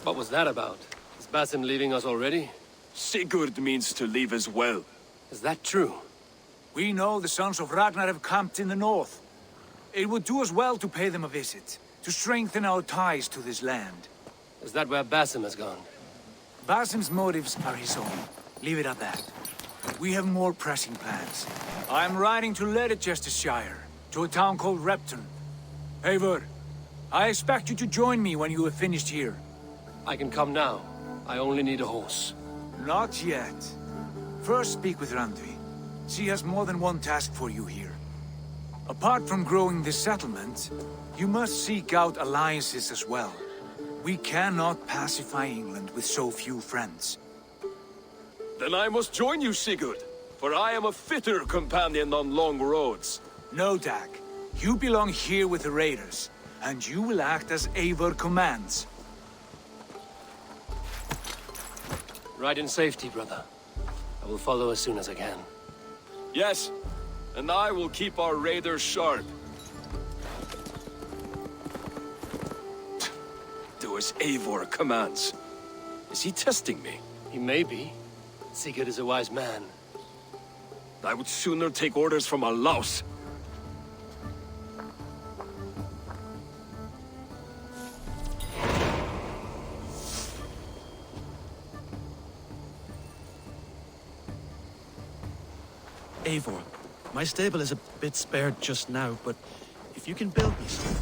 [SPEAKER 1] What was that about? Is Basim leaving us already?
[SPEAKER 3] Sigurd means to leave as well.
[SPEAKER 1] Is that true?
[SPEAKER 4] We know the sons of Ragnar have camped in the north. It would do us well to pay them a visit, to strengthen our ties to this land.
[SPEAKER 1] Is that where Basim has gone?
[SPEAKER 4] Basim's motives are his own. Leave it at that. We have more pressing plans. I'm riding to Leicestershire, to a town called Repton. Eivor, I expect you to join me when you have finished here.
[SPEAKER 1] I can come now. I only need a horse.
[SPEAKER 4] Not yet. First speak with Randvi. She has more than one task for you here. Apart from growing this settlement, you must seek out alliances as well. We cannot pacify England with so few friends.
[SPEAKER 3] Then I must join you, Sigurd, for I am a fitter companion on long roads.
[SPEAKER 4] No, Dag. You belong here with the raiders. and you will act as Eivor commands.
[SPEAKER 1] Ride in safety, brother. I will follow as soon as I can.
[SPEAKER 3] Yes, and I will keep our raiders sharp. Do as Eivor commands. Is he testing me?
[SPEAKER 1] He may be. Sigurd is a wise man.
[SPEAKER 3] I would sooner take orders from a louse.
[SPEAKER 23] Eivor, my stable is a bit spared just now, but if you can build me some...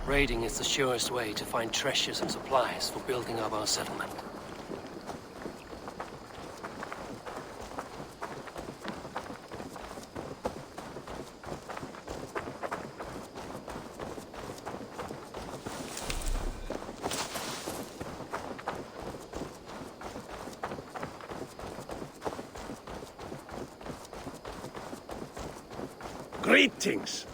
[SPEAKER 1] Raiding is the surest way to find treasures and supplies for building up our settlement.
[SPEAKER 3] Greetings!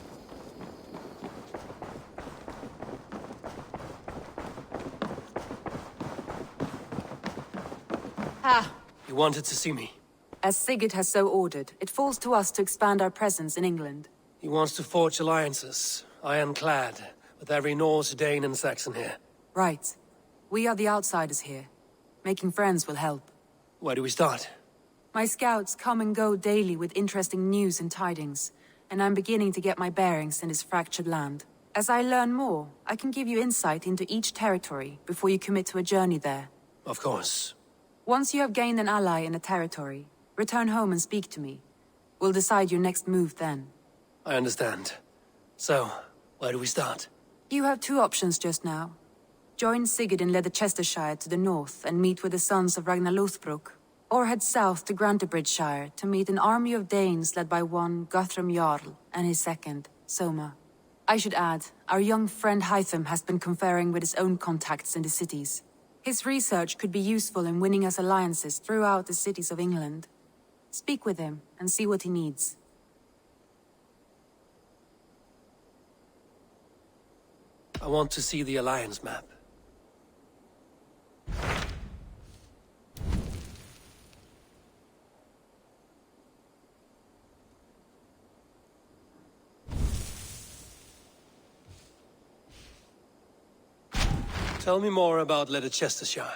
[SPEAKER 6] Ah,
[SPEAKER 1] You wanted to see me?
[SPEAKER 6] as Sigurd has so ordered, it falls to us to expand our presence in England.
[SPEAKER 1] He wants to forge alliances, ironclad, with every Norse, Dane and Saxon here.
[SPEAKER 6] Right. We are the outsiders here. Making friends will help.
[SPEAKER 1] Where do we start?
[SPEAKER 6] My scouts come and go daily with interesting news and tidings, and I'm beginning to get my bearings in this fractured land. As I learn more, I can give you insight into each territory before you commit to a journey there.
[SPEAKER 1] Of course.
[SPEAKER 6] Once you have gained an ally in a territory, return home and speak to me. We'll decide your next move then.
[SPEAKER 1] I understand. So, where do we start?
[SPEAKER 6] You have two options just now. Join Sigurd in Leicestershire to the north and meet with the sons of Ragnar Lothbrok, or head south to Grantebridgeshire to meet an army of Danes led by one Guthrum Jarl and his second, Soma. I should add, our young friend Hytham has been conferring with his own contacts in the cities. His research could be useful in winning us alliances throughout the cities of England. Speak with him and see what he needs.
[SPEAKER 1] I want to see the alliance map. Tell me more about Leicestershire.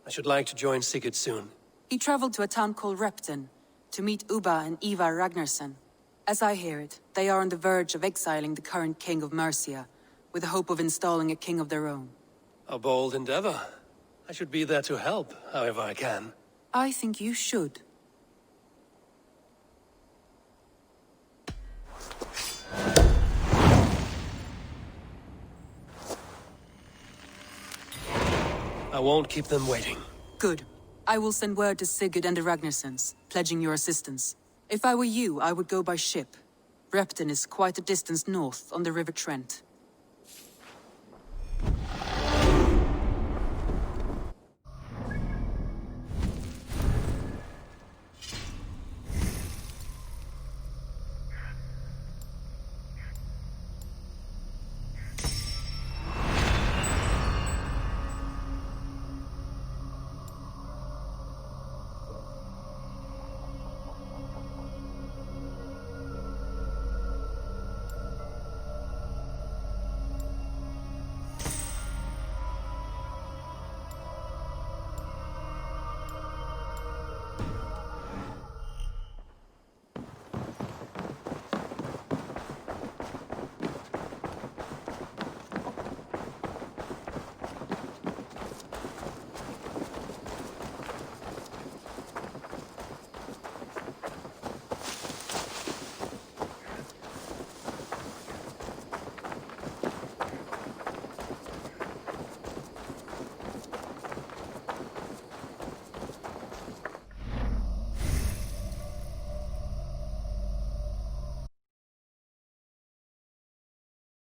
[SPEAKER 1] I should like to join Sigurd soon.
[SPEAKER 6] He traveled to a town called Repton to meet Ubba and Ivar Ragnarsson. As I hear it, they are on the verge of exiling the current king of Mercia, with the hope of installing a king of their own.
[SPEAKER 1] A bold endeavor. I should be there to help, however I can.
[SPEAKER 6] I think you should.
[SPEAKER 1] I won't keep them waiting.
[SPEAKER 6] Good. I will send word to Sigurd and the Ragnarssons, pledging your assistance. If I were you, I would go by ship. Repton is quite a distance north on the River Trent.